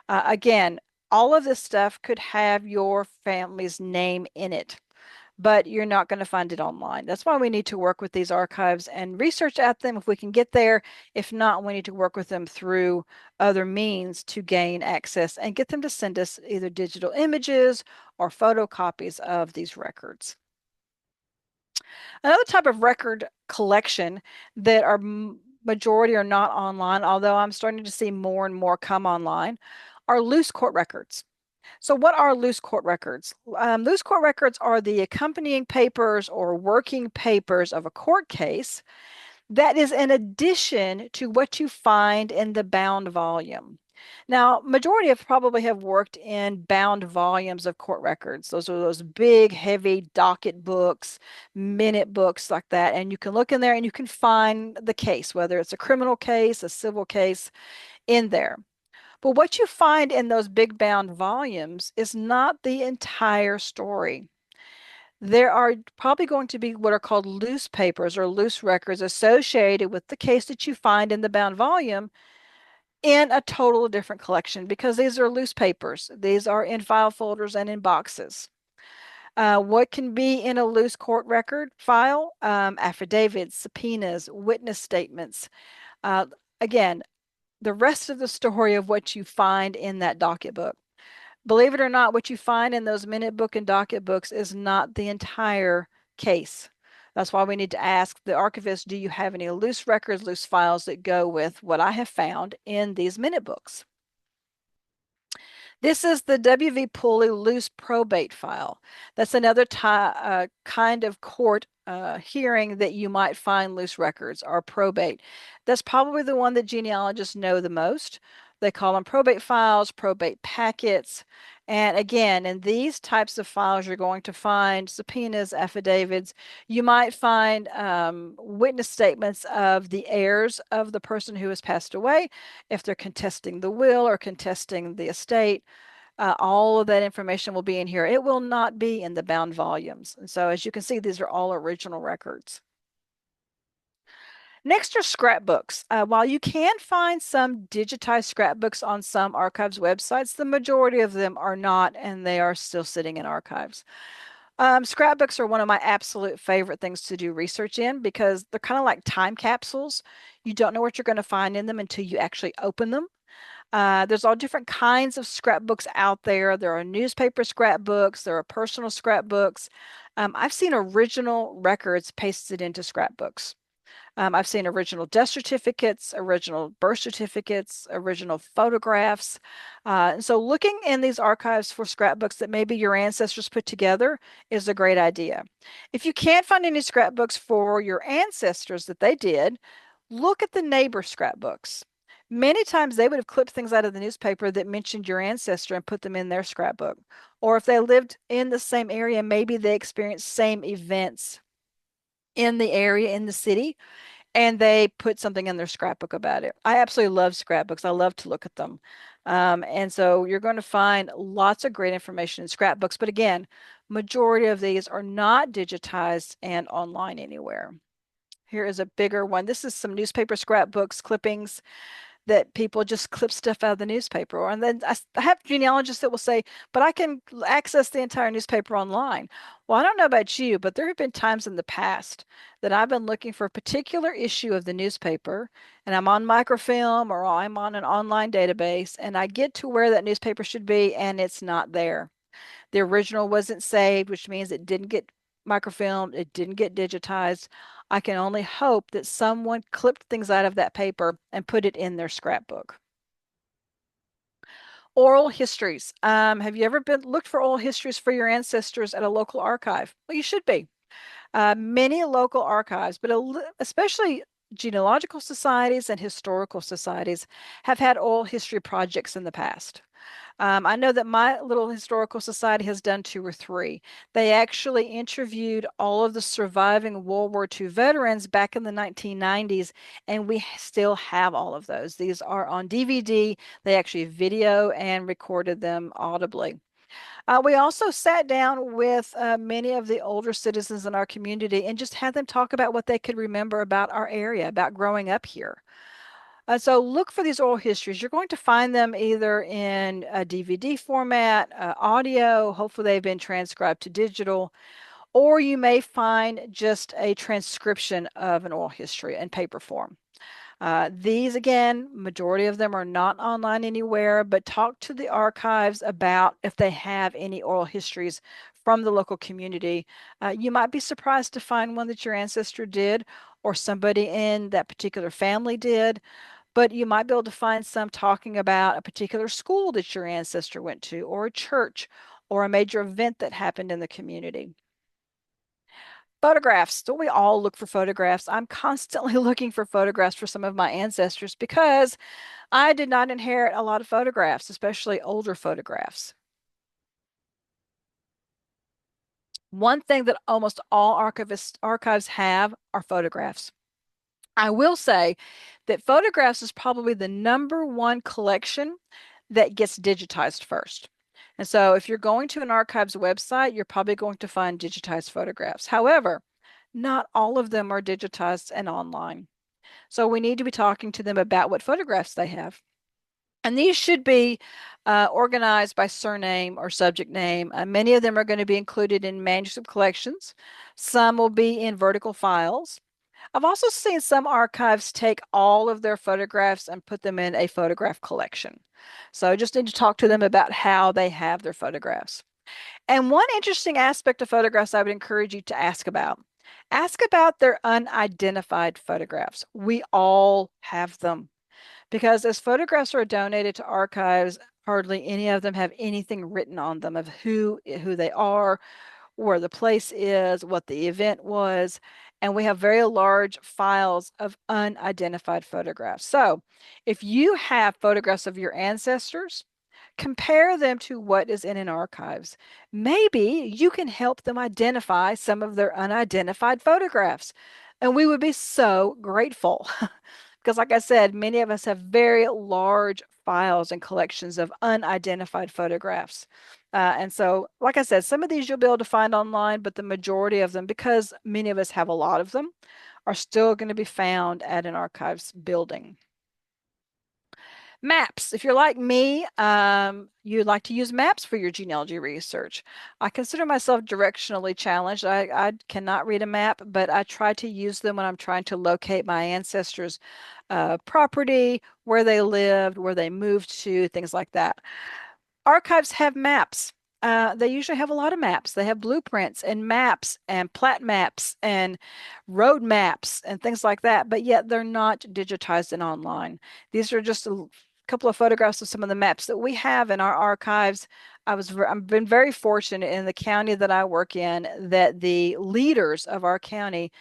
Again, all of this stuff could have your family's name in it, but you're not going to find it online. That's why we need to work with these archives and research at them if we can get there. If not, we need to work with them through other means to gain access and get them to send us either digital images or photocopies of these records. Another type of record collection that are majority are not online, although I'm starting to see more and more come online, are loose court records. So what are loose court records? Loose court records are the accompanying papers or working papers of a court case that is in addition to what you find in the bound volume. Now, majority of probably have worked in bound volumes of court records. Those are those big, heavy docket books, minute books like that. And you can look in there and you can find the case, whether it's a criminal case, a civil case, in there. But what you find in those big bound volumes is not the entire story. There are probably going to be what are called loose papers or loose records associated with the case that you find in the bound volume in a total different collection because these are loose papers. These are in file folders and in boxes. What can be in a loose court record file? Affidavits, subpoenas, witness statements. Again, the rest of the story of what you find in that docket book. Believe it or not, what you find in those minute book and docket books is not the entire case. That's why we need to ask the archivist, do you have any loose records, loose files that go with what I have found in these minute books? This is the W.V. Pulley loose probate file. That's another kind of court hearing that you might find loose records or probate. That's probably the one that genealogists know the most. They call them probate files, probate packets. And again, in these types of files, you're going to find subpoenas, affidavits. You might find witness statements of the heirs of the person who has passed away, if they're contesting the will or contesting the estate. All of that information will be in here. It will not be in the bound volumes. And so as you can see, these are all original records. Next are scrapbooks. While you can find some digitized scrapbooks on some archives websites, the majority of them are not, and they are still sitting in archives. Scrapbooks are one of my absolute favorite things to do research in because they're kind of like time capsules. You don't know what you're going to find in them until you actually open them. There's all different kinds of scrapbooks out there. There are newspaper scrapbooks, there are personal scrapbooks. I've seen original records pasted into scrapbooks. I've seen original death certificates, original birth certificates, original photographs. And so looking in these archives for scrapbooks that maybe your ancestors put together is a great idea. If you can't find any scrapbooks for your ancestors that they did, look at the neighbor scrapbooks. Many times they would have clipped things out of the newspaper that mentioned your ancestor and put them in their scrapbook. Or if they lived in the same area, maybe they experienced same events in the area, in the city, and they put something in their scrapbook about it. I absolutely love scrapbooks. I love to look at them. And so you're going to find lots of great information in scrapbooks. But again, majority of these are not digitized and online anywhere. Here is a bigger one. This is some newspaper scrapbooks, clippings that people just clip stuff out of the newspaper. And then I have genealogists that will say, but I can access the entire newspaper online. Well, I don't know about you, but there have been times in the past that I've been looking for a particular issue of the newspaper, and I'm on microfilm or I'm on an online database, and I get to where that newspaper should be, and it's not there. The original wasn't saved, which means it didn't get microfilmed, it didn't get digitized. I can only hope that someone clipped things out of that paper and put it in their scrapbook. Oral histories. Have you ever been looked for oral histories for your ancestors at a local archive? Well, you should be. Many local archives, but especially genealogical societies and historical societies have had oral history projects in the past. I know that my little historical society has done two or three. They actually interviewed all of the surviving World War II veterans back in the 1990s, and we still have all of those. These are on DVD. They actually video and recorded them audibly. We also sat down with many of the older citizens in our community and just had them talk about what they could remember about our area, about growing up here. So look for these oral histories. You're going to find them either in a DVD format, audio, hopefully they've been transcribed to digital, or you may find just a transcription of an oral history in paper form. These, again, majority of them are not online anywhere, but talk to the archives about if they have any oral histories from the local community. You might be surprised to find one that your ancestor did or somebody in that particular family did, but you might be able to find some talking about a particular school that your ancestor went to, or a church, or a major event that happened in the community. Photographs. Don't we all look for photographs? I'm constantly looking for photographs for some of my ancestors because I did not inherit a lot of photographs, especially older photographs. One thing that almost all archives have are photographs. I will say that photographs is probably the number one collection that gets digitized first. And so if you're going to an archives website, you're probably going to find digitized photographs. However, not all of them are digitized and online. So we need to be talking to them about what photographs they have. And these should be organized by surname or subject name. Many of them are going to be included in manuscript collections. Some will be in vertical files. I've also seen some archives take all of their photographs and put them in a photograph collection. So I just need to talk to them about how they have their photographs. And one interesting aspect of photographs I would encourage you to ask about. Ask about their unidentified photographs. We all have them because as photographs are donated to archives, Hardly any of them have anything written on them of who they are, where the place is, what the event was, and we have very large files of unidentified photographs. So if you have photographs of your ancestors, compare them to what is in an archives. Maybe you can help them identify some of their unidentified photographs. And we would be so grateful. Because, like I said, many of us have very large files and collections of unidentified photographs. And so, like I said, some of these you'll be able to find online, but the majority of them, because many of us have a lot of them, are still going to be found at an archives building. Maps. If you're like me, you'd like to use maps for your genealogy research. I consider myself directionally challenged. I cannot read a map, but I try to use them when I'm trying to locate my ancestors' property, where they lived, where they moved to, things like that. Archives have maps. They usually have a lot of maps. They have blueprints and maps and plat maps and road maps and things like that, but yet they're not digitized and online. These are just a couple of photographs of some of the maps that we have in our archives. I've been very fortunate in the county that I work in that the leaders of our county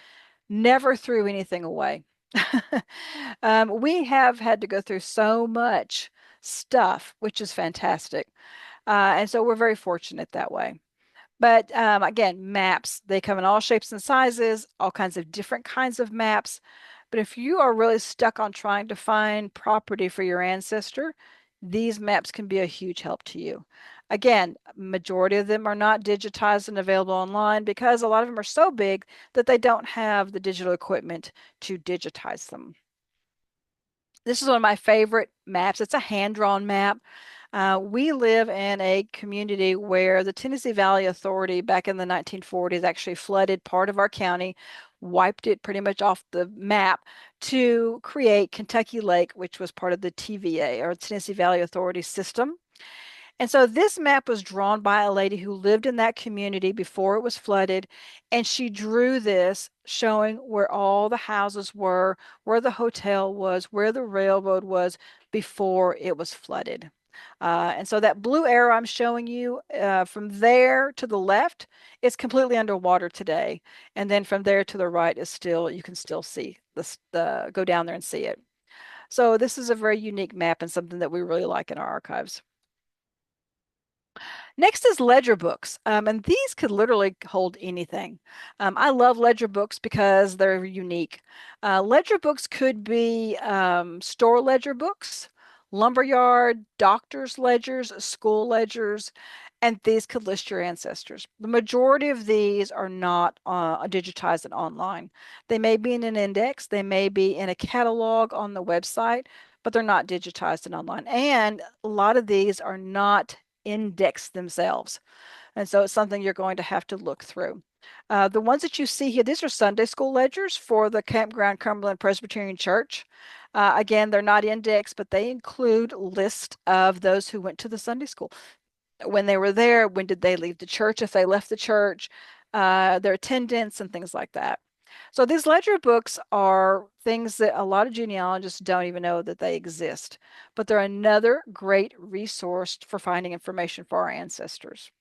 never threw anything away. We have had to go through so much stuff, which is fantastic. And so we're very fortunate that way. But again, maps, they come in all shapes and sizes, all kinds of different kinds of maps. But if you are really stuck on trying to find property for your ancestor, these maps can be a huge help to you. Again, majority of them are not digitized and available online because a lot of them are so big that they don't have the digital equipment to digitize them. This is one of my favorite maps. It's a hand-drawn map. We live in a community where the Tennessee Valley Authority back in the 1940s actually flooded part of our county, wiped it pretty much off the map to create Kentucky Lake, which was part of the TVA or Tennessee Valley Authority system. And so this map was drawn by a lady who lived in that community before it was flooded. And she drew this showing where all the houses were, where the hotel was, where the railroad was before it was flooded. And so that blue arrow I'm showing you from there to the left is completely underwater today. And then from there to the right is still, you can still see go down there and see it. So this is a very unique map and something that we really like in our archives. Next is ledger books, and these could literally hold anything. I love ledger books because they're unique. Ledger books could be store ledger books, lumberyard, doctor's ledgers, school ledgers, and these could list your ancestors. The majority of these are not digitized and online. They may be in an index, they may be in a catalog on the website, but they're not digitized and online. And a lot of these are not index themselves. And so it's something you're going to have to look through. The ones that you see here, these are Sunday school ledgers for the Campground Cumberland Presbyterian Church. Again, they're not indexed, but they include list of those who went to the Sunday school. When they were there, when did they leave the church, if they left the church, their attendance and things like that. So these ledger books are things that a lot of genealogists don't even know that they exist, but they're another great resource for finding information for our ancestors.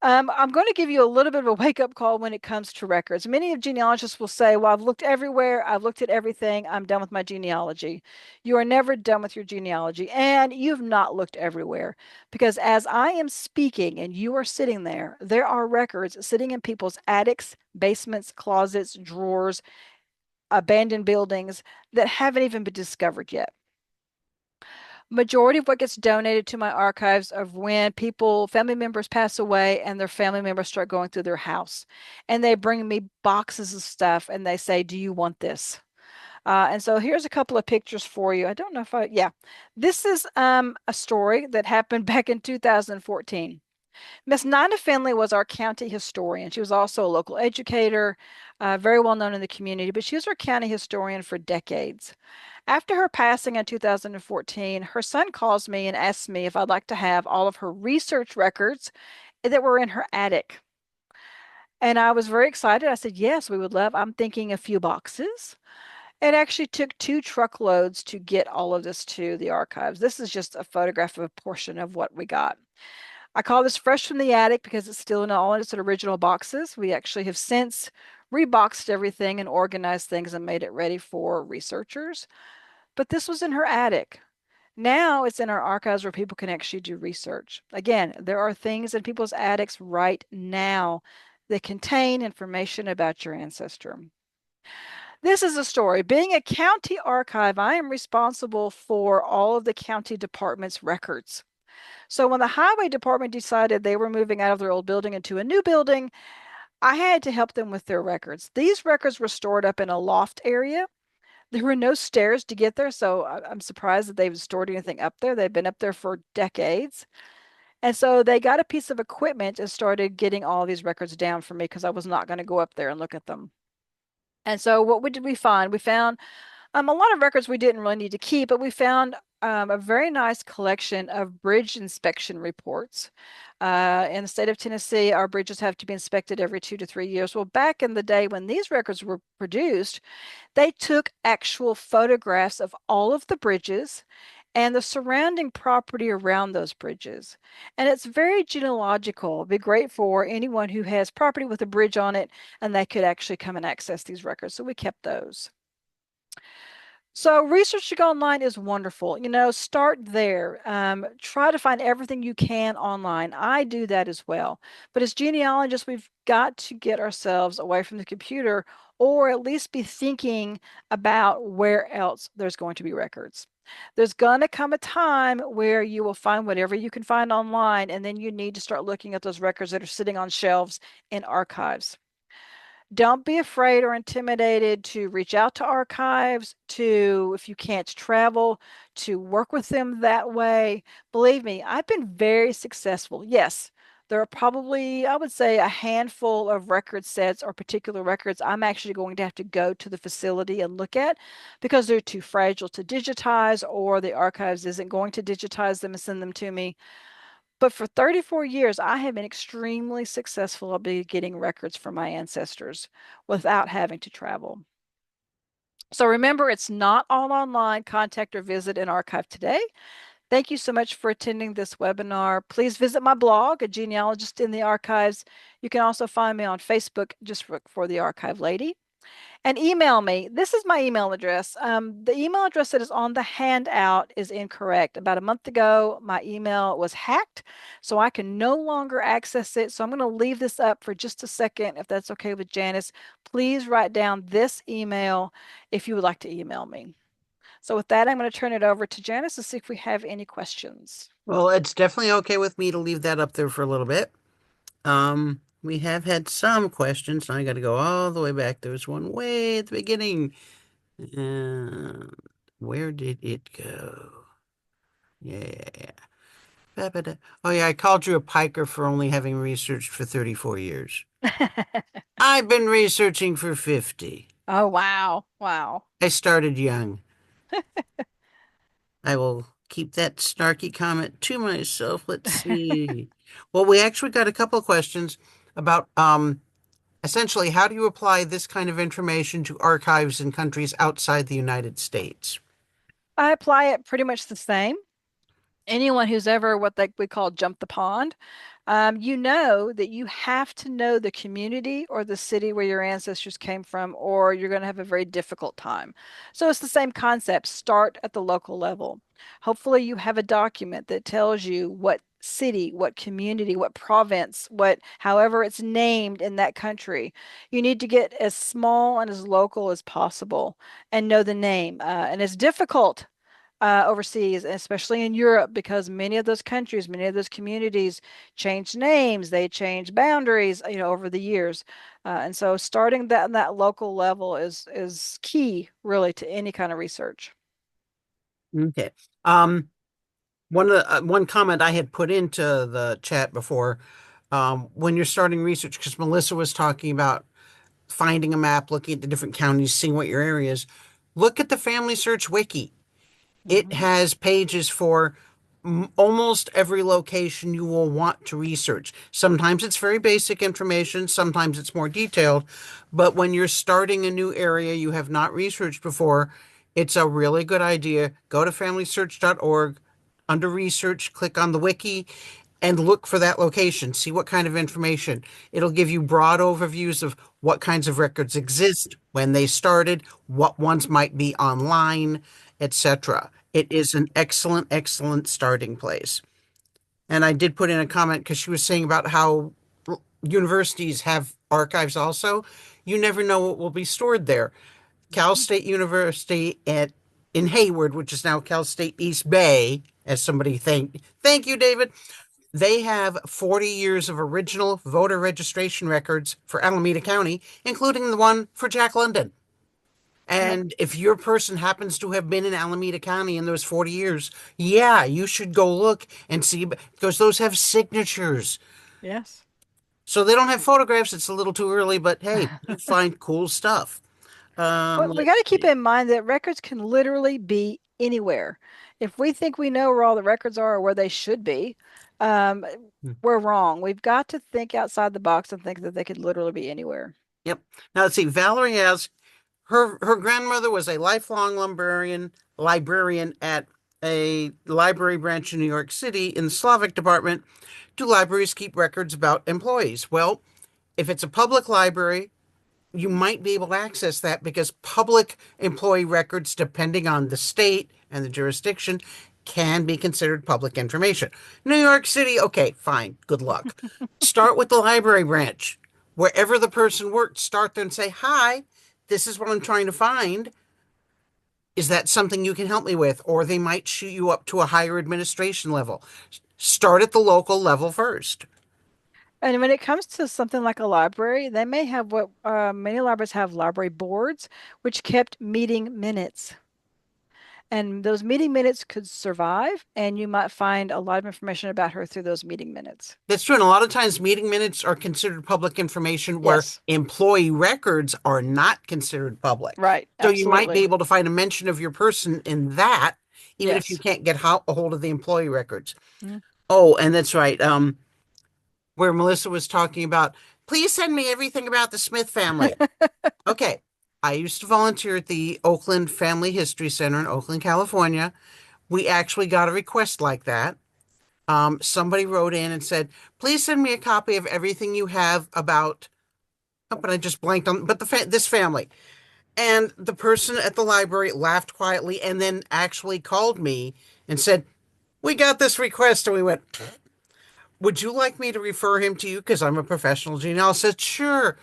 I'm going to give you a little bit of a wake-up call when it comes to records. Many of genealogists will say, well, I've looked everywhere, I've looked at everything, I'm done with my genealogy. You are never done with your genealogy, and you've not looked everywhere. Because as I am speaking and you are sitting there, there are records sitting in people's attics, basements, closets, drawers, abandoned buildings that haven't even been discovered yet. Majority of what gets donated to my archives of when family members pass away and their family members start going through their house and they bring me boxes of stuff and they say, do you want this? And so here's a couple of pictures for you. I don't know if yeah, this is a story that happened back in 2014. Miss Nina Finley was our county historian. She was also a local educator, very well known in the community, but she was our county historian for decades. After her passing in 2014, her son calls me and asks me if I'd like to have all of her research records that were in her attic. And I was very excited. I said, yes, we would love. I'm thinking a few boxes. It actually took 2 truckloads to get all of this to the archives. This is just a photograph of a portion of what we got. I call this fresh from the attic because it's still in all its original boxes. We actually have since reboxed everything and organized things and made it ready for researchers. But this was in her attic. Now it's in our archives where people can actually do research. Again, there are things in people's attics right now that contain information about your ancestor. This is a story. Being a county archive, I am responsible for all of the county department's records. So when the highway department decided they were moving out of their old building into a new building, I had to help them with their records. These records were stored up in a loft area. There were no stairs to get there, so I'm surprised that they've stored anything up there. They've been up there for decades. And so they got a piece of equipment and started getting all these records down for me because I was not going to go up there and look at them. And so did we find? We found a lot of records we didn't really need to keep, but we found a very nice collection of bridge inspection reports. In the state of Tennessee, our bridges have to be inspected every 2 to 3 years. Well, back in the day when these records were produced, they took actual photographs of all of the bridges and the surrounding property around those bridges. And it's very genealogical. It'd be great for anyone who has property with a bridge on it, and they could actually come and access these records. So we kept those. So researching online is wonderful. Start there. Try to find everything you can online. I do that as well. But as genealogists, we've got to get ourselves away from the computer or at least be thinking about where else there's going to be records. There's going to come a time where you will find whatever you can find online, and then you need to start looking at those records that are sitting on shelves in archives. Don't be afraid or intimidated to reach out to archives, if you can't travel, to work with them that way. Believe me, I've been very successful. Yes, there are probably, I would say, a handful of record sets or particular records I'm actually going to have to go to the facility and look at because they're too fragile to digitize, or the archives isn't going to digitize them and send them to me. But for 34 years, I have been extremely successful at getting records from my ancestors without having to travel. So remember, it's not all online. Contact or visit an archive today. Thank you so much for attending this webinar. Please visit my blog, A Genealogist in the Archives. You can also find me on Facebook, just look for The Archive Lady. And email me. This is my email address. The email address that is on the handout is incorrect. About a month ago, my email was hacked, so I can no longer access it. So I'm going to leave this up for just a second, if that's okay with Janice. Please write down this email if you would like to email me. So with that, I'm going to turn it over to Janice to see if we have any questions. Well, it's definitely okay with me to leave that up there for a little bit. We have had some questions. Now I got to go all the way back. There was one way at the beginning. Where did it go? Yeah. Ba-ba-da. Oh, yeah, I called you a piker for only having researched for 34 years. I've been researching for 50. Oh, wow. Wow. I started young. I will keep that snarky comment to myself. Let's see. Well, we actually got a couple of questions about essentially how do you apply this kind of information to archives in countries outside the United States? I apply it pretty much the same. Anyone who's ever what we call jump the pond, you know that you have to know the community or the city where your ancestors came from, or you're going to have a very difficult time. So it's the same concept. Start at the local level. Hopefully you have a document that tells you what city, what community, what province, however it's named in that country. You need to get as small and as local as possible and know the name. And it's difficult overseas, especially in Europe, because many of those countries, many of those communities change names, they change boundaries, over the years. And so starting that local level is key really to any kind of research. Okay. One comment I had put into the chat before, when you're starting research, because Melissa was talking about finding a map, looking at the different counties, seeing what your area is. Look at the Family Search Wiki. It Mhm. has pages for almost every location you will want to research. Sometimes it's very basic information, sometimes it's more detailed, but when you're starting a new area you have not researched before, it's a really good idea. Go to familysearch.org, under research, click on the wiki and look for that location. See what kind of information. It'll give you broad overviews of what kinds of records exist, when they started, what ones might be online, etc. It is an excellent, excellent starting place. And I did put in a comment because she was saying about how universities have archives also. You never know what will be stored there. Cal Mhm. State University in Hayward, which is now Cal State East Bay, as somebody thank you, David. They have 40 years of original voter registration records for Alameda County, including the one for Jack London. Yep. And if your person happens to have been in Alameda County in those 40 years, yeah, you should go look and see because those have signatures. Yes. So they don't have photographs. It's a little too early, but hey, you find cool stuff. But we got Let's to keep see. in mind that records can literally be anywhere. If we think we know where all the records are or where they should be, um, we're wrong. We've got to think outside the box and think that they could literally be anywhere. Yep. Now let's see. Valerie asks, her grandmother was a lifelong librarian at a library branch in New York City in the Slavic department. Do libraries keep records about employees? Well, if it's a public library, you might be able to access that because public employee records, depending on the state and the jurisdiction, can be considered public information. New York City, okay, fine, good luck. Start with the library branch. Wherever the person worked, start there and say, hi, this is what I'm trying to find. Is that something you can help me with? Or they might shoot you up to a higher administration level. Start at the local level first. And when it comes to something like a library, they may have what many libraries have library boards, which kept meeting minutes. And those meeting minutes could survive, and you might find a lot of information about her through those meeting minutes. That's true. And a lot of times meeting minutes are considered public information where Yes, employee records are not considered public. right. So you might be Absolutely. able to find a mention of your person in that, even if you Yes. can't get a hold of the employee records. Mhm. Oh, and that's right. Where Melissa was talking about, please send me everything about the Smith family. Okay. I used to volunteer at the Oakland Family History Center in Oakland, California. We actually got a request like that. Somebody wrote in and said, please send me a copy of everything you have about, oh, but I just blanked on, but this family. And the person at the library laughed quietly and then actually called me and said, we got this request. And we went, would you like me to refer him to you? Because I'm a professional genealogist. I said, sure.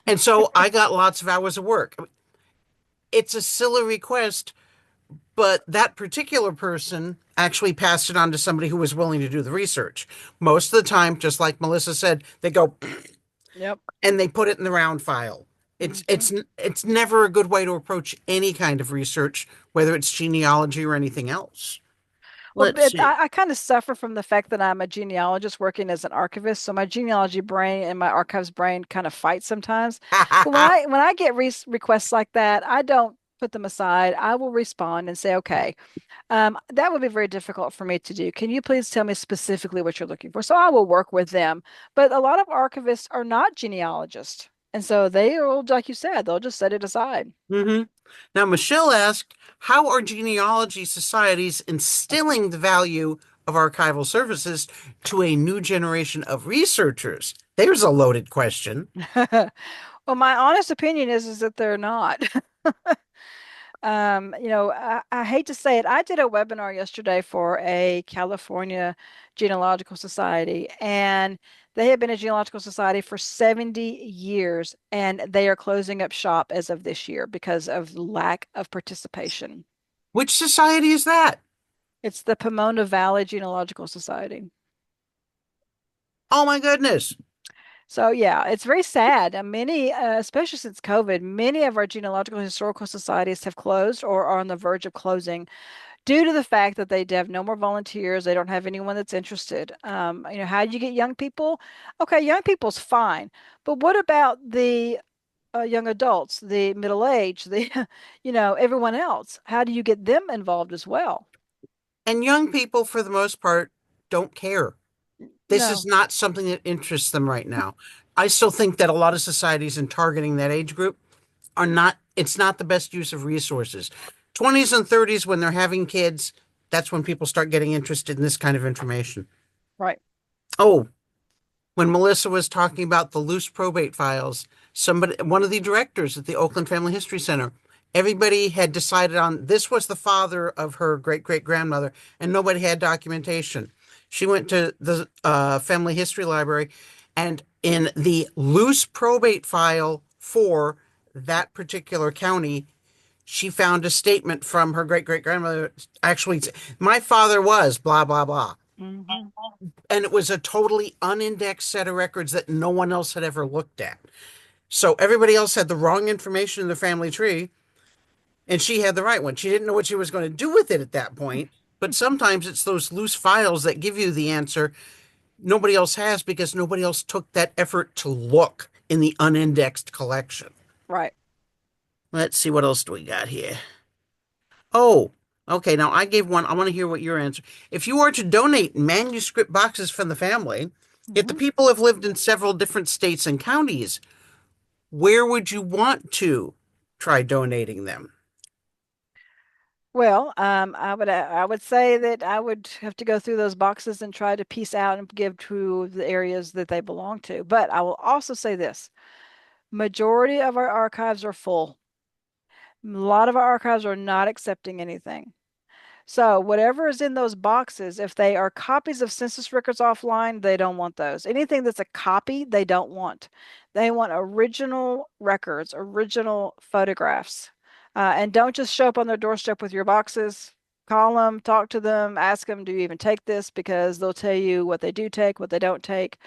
And so I got lots of hours of work. It's a silly request, but that particular person actually passed it on to somebody who was willing to do the research. Most of the time, just like Melissa said, they go Yep. and they put it in the round file. It's Mhm. it's it's never a good way to approach any kind of research, whether it's genealogy or anything else. Well, Let's but see. I kind of suffer from the fact that I'm a genealogist working as an archivist, so my genealogy brain and my archives brain kind of fight sometimes. But when I get requests like that, I don't put them aside. I will respond and say, okay, that would be very difficult for me to do. Can you please tell me specifically what you're looking for? So I will work with them. But a lot of archivists are not genealogists, and so they will, like you said, they'll just set it aside. hmm Now, Michelle asked, how are genealogy societies instilling the value of archival services to a new generation of researchers? There's a loaded question. Well, my honest opinion is that they're not. I hate to say it. I did a webinar yesterday for a California Genealogical Society, and they have been a genealogical society for 70 years, and they are closing up shop as of this year because of lack of participation. Which society is that? It's the Pomona Valley Genealogical Society. Oh my goodness. So yeah, it's very sad. Many, especially since COVID, many of our genealogical historical societies have closed or are on the verge of closing due to the fact that they have no more volunteers. They don't have anyone that's interested. How do you get young people? Okay, young people's fine, but what about the young adults, the middle age, the, everyone else? How do you get them involved as well? And young people, for the most part, don't care. This is No, not something that interests them right now. I still think that a lot of societies in targeting that age group are not, it's not the best use of resources. 20s and 30s, when they're having kids, that's when people start getting interested in this kind of information. right. Oh, when Melissa was talking about the loose probate files, one of the directors at the Oakland Family History Center, everybody had decided on this was the father of her great great grandmother, and nobody had documentation. She went to the family history library, and in the loose probate file for that particular county, she found a statement from her great great grandmother. Actually, my father was blah blah blah, Hmm. and it was a totally unindexed set of records that no one else had ever looked at. So everybody else had the wrong information in the family tree, and she had the right one. She didn't know what she was going to do with it at that point. But sometimes it's those loose files that give you the answer nobody else has because nobody else took that effort to look in the unindexed collection. Right. Let's see, what else do we got here? Oh, okay. Now I gave one. I want to hear what your answer. If you were to donate manuscript boxes from the family, if the Hmm. people have lived in several different states and counties, where would you want to try donating them? Well, I would say that I would have to go through those boxes and try to piece out and give to the areas that they belong to. But I will also say this, majority of our archives are full. A lot of our archives are not accepting anything. So whatever is in those boxes, if they are copies of census records offline, they don't want those. Anything that's a copy, they don't want. They want original records, original photographs. And don't just show up on their doorstep with your boxes. Call them, talk to them, ask them, do you even take this? Because they'll tell you what they do take, what they don't take.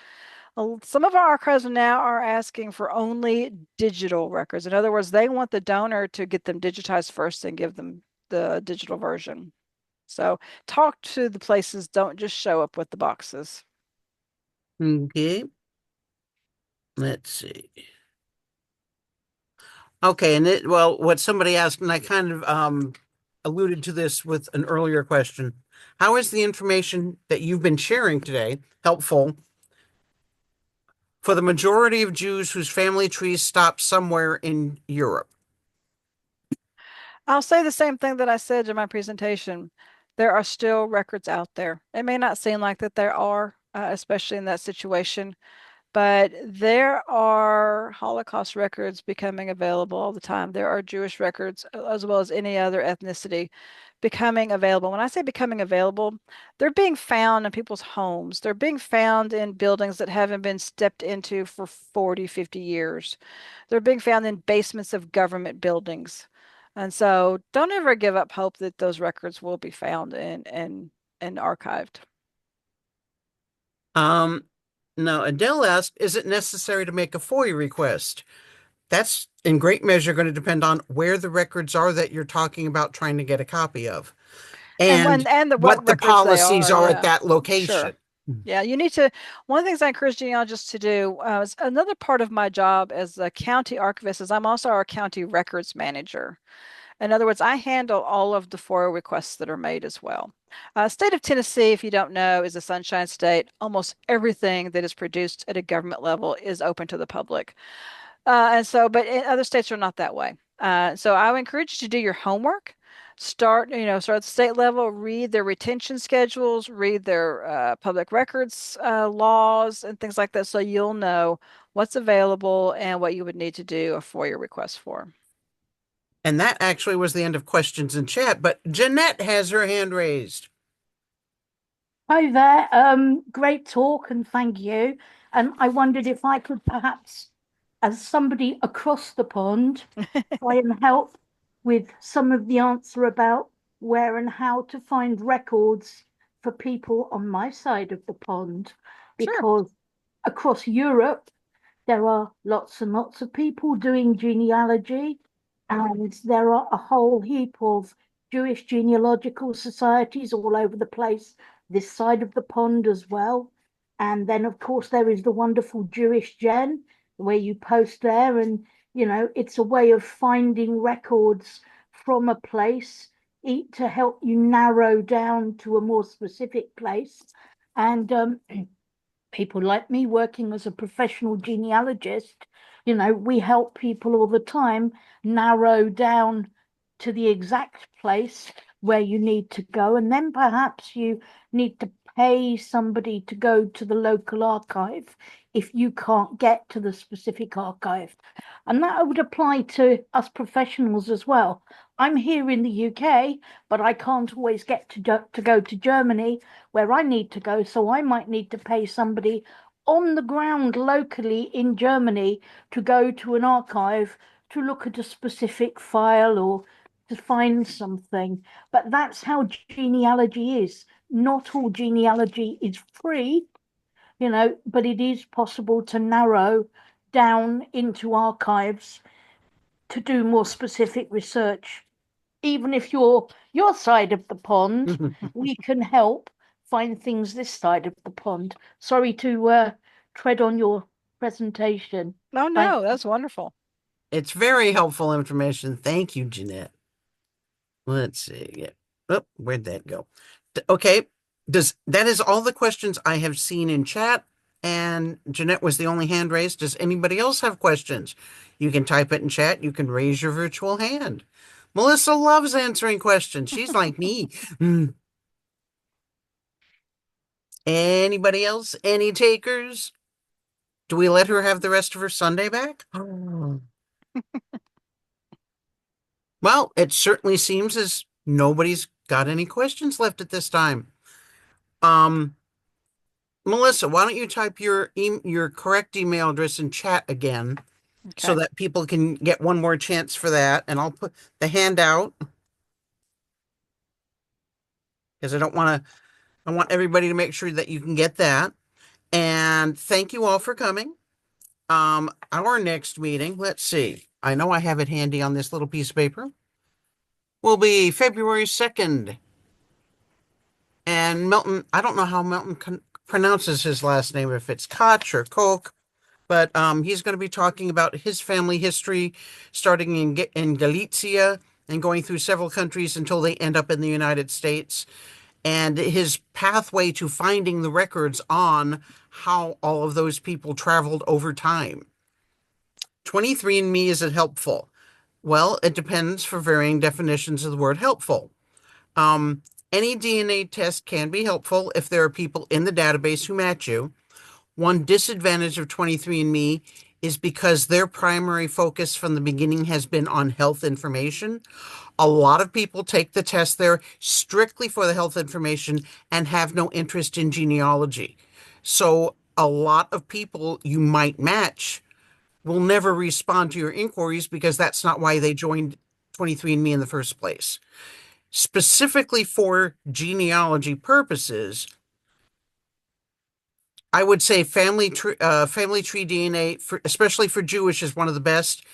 Some of our archives now are asking for only digital records. In other words, they want the donor to get them digitized first and give them the digital version. So talk to the places, don't just show up with the boxes. Okay, let's see. Okay, and what somebody asked, and I kind of alluded to this with an earlier question. How is the information that you've been sharing today helpful for the majority of Jews whose family trees stop somewhere in Europe? I'll say the same thing that I said in my presentation. There are still records out there. It may not seem like that there are, especially in that situation, but there are Holocaust records becoming available all the time. There are Jewish records, as well as any other ethnicity, becoming available. When I say becoming available, they're being found in people's homes. They're being found in buildings that haven't been stepped into for 40, 50 years. They're being found in basements of government buildings. And so don't ever give up hope that those records will be found and archived. Um, Now Adele asked, is it necessary to make a FOIA request? That's in great measure going to depend on where the records are that you're talking about trying to get a copy of And and when and the what what the records they policies are, are at yeah. that location. Sure. Yeah, you need to. One of the things I encourage genealogists to do is another part of my job as a county archivist is I'm also our county records manager. In other words, I handle all of the FOIA requests that are made as well. State of Tennessee, if you don't know, is a sunshine state. Almost everything that is produced at a government level is open to the public. And so, but in other states are not that way. So I would encourage you to do your homework. Start at the state level, read their retention schedules, read their public records laws and things like that, so you'll know what's available and what you would need to do a FOIA request for. And that actually was the end of questions in chat, but Jeanette has her hand raised. Hi there. Great talk and thank you. And I wondered if I could perhaps, as somebody across the pond, try and help with some of the answer about where and how to find records for people on my side of the pond. Sure. Because across Europe, there are lots and lots of people doing genealogy, and there are a whole heap of Jewish genealogical societies all over the place, this side of the pond as well. And then, of course, there is the wonderful Jewish Gen, where you post there, and it's a way of finding records from a place to help you narrow down to a more specific place. And people like me working as a professional genealogist, we help people all the time narrow down to the exact place where you need to go. And then perhaps you need to pay somebody to go to the local archive if you can't get to the specific archive. And that would apply to us professionals as well. I'm here in the UK, but I can't always get to go to Germany where I need to go. So I might need to pay somebody on the ground locally in Germany to go to an archive to look at a specific file or to find something. But that's how genealogy is. Not all genealogy is free, but it is possible to narrow down into archives to do more specific research. Even if you're your side of the pond, we can help find things this side of the pond. Sorry to tread on your presentation. No, no, that's wonderful. It's very helpful information. Thank you, Jeanette. Let's see. Yeah. Oh, where'd that go? Okay. That is all the questions I have seen in chat, and Jeanette was the only hand raised. Does anybody else have questions? You can type it in chat. You can raise your virtual hand. Melissa loves answering questions. She's like me. Anybody else? Any takers? Do we let her have the rest of her Sunday back? Well, it certainly seems as nobody's got any questions left at this time. Melissa, why don't you type your correct email address in chat again, so that people can get one more chance for that, and I'll put the hand out because I want everybody to make sure that you can get that. And thank you all for coming. Our next meeting, let's see. I know I have it handy on this little piece of paper. Will be February 2nd. And Milton, I don't know how Milton pronounces his last name, if it's Koch or Koch, but he's going to be talking about his family history, starting in Galicia and going through several countries until they end up in the United States, and his pathway to finding the records on how all of those people traveled over time. 23andMe, is it helpful? Well, it depends for varying definitions of the word helpful. Any DNA test can be helpful if there are people in the database who match you. One disadvantage of 23andMe is because their primary focus from the beginning has been on health information. A lot of people take the test there strictly for the health information and have no interest in genealogy. So a lot of people you might match will never respond to your inquiries because that's not why they joined 23andMe in the first place. Specifically for genealogy purposes, I would say family tree DNA, especially for Jewish, is one of the best.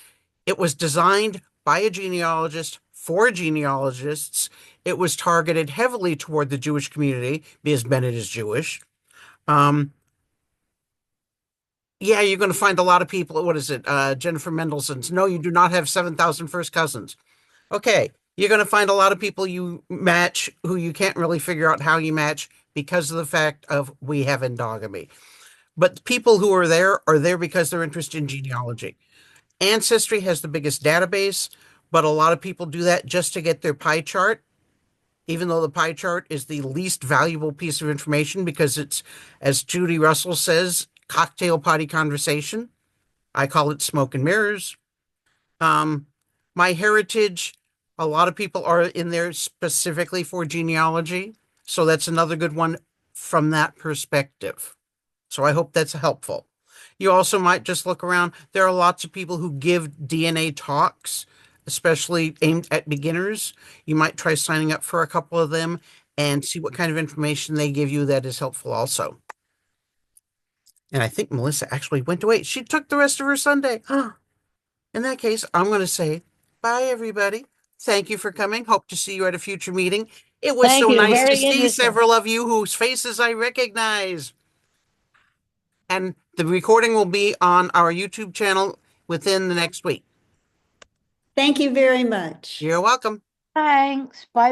It was designed by a genealogist for genealogists. It was targeted heavily toward the Jewish community because Bennett is Jewish. Yeah, you're going to find a lot of people. What is it? Jennifer Mendelssohn's. No, you do not have 7,000 first cousins. Okay. You're going to find a lot of people you match who you can't really figure out how you match because of the fact of we have endogamy. But people who are there because they're interested in genealogy. Ancestry has the biggest database, but a lot of people do that just to get their pie chart, even though the pie chart is the least valuable piece of information because it's, as Judy Russell says, cocktail party conversation. I call it smoke and mirrors. MyHeritage, a lot of people are in there specifically for genealogy. So that's another good one from that perspective. So I hope that's helpful. You also might just look around. There are lots of people who give DNA talks, especially aimed at beginners. You might try signing up for a couple of them and see what kind of information they give you that is helpful also. And I think Melissa actually went away. She took the rest of her Sunday. In that case, I'm going to say bye, everybody. Thank you for coming. Hope to see you at a future meeting. It was so nice to see several of you whose faces I recognize. And the recording will be on our YouTube channel within the next week. Thank you very much. You're welcome. Thanks. Bye.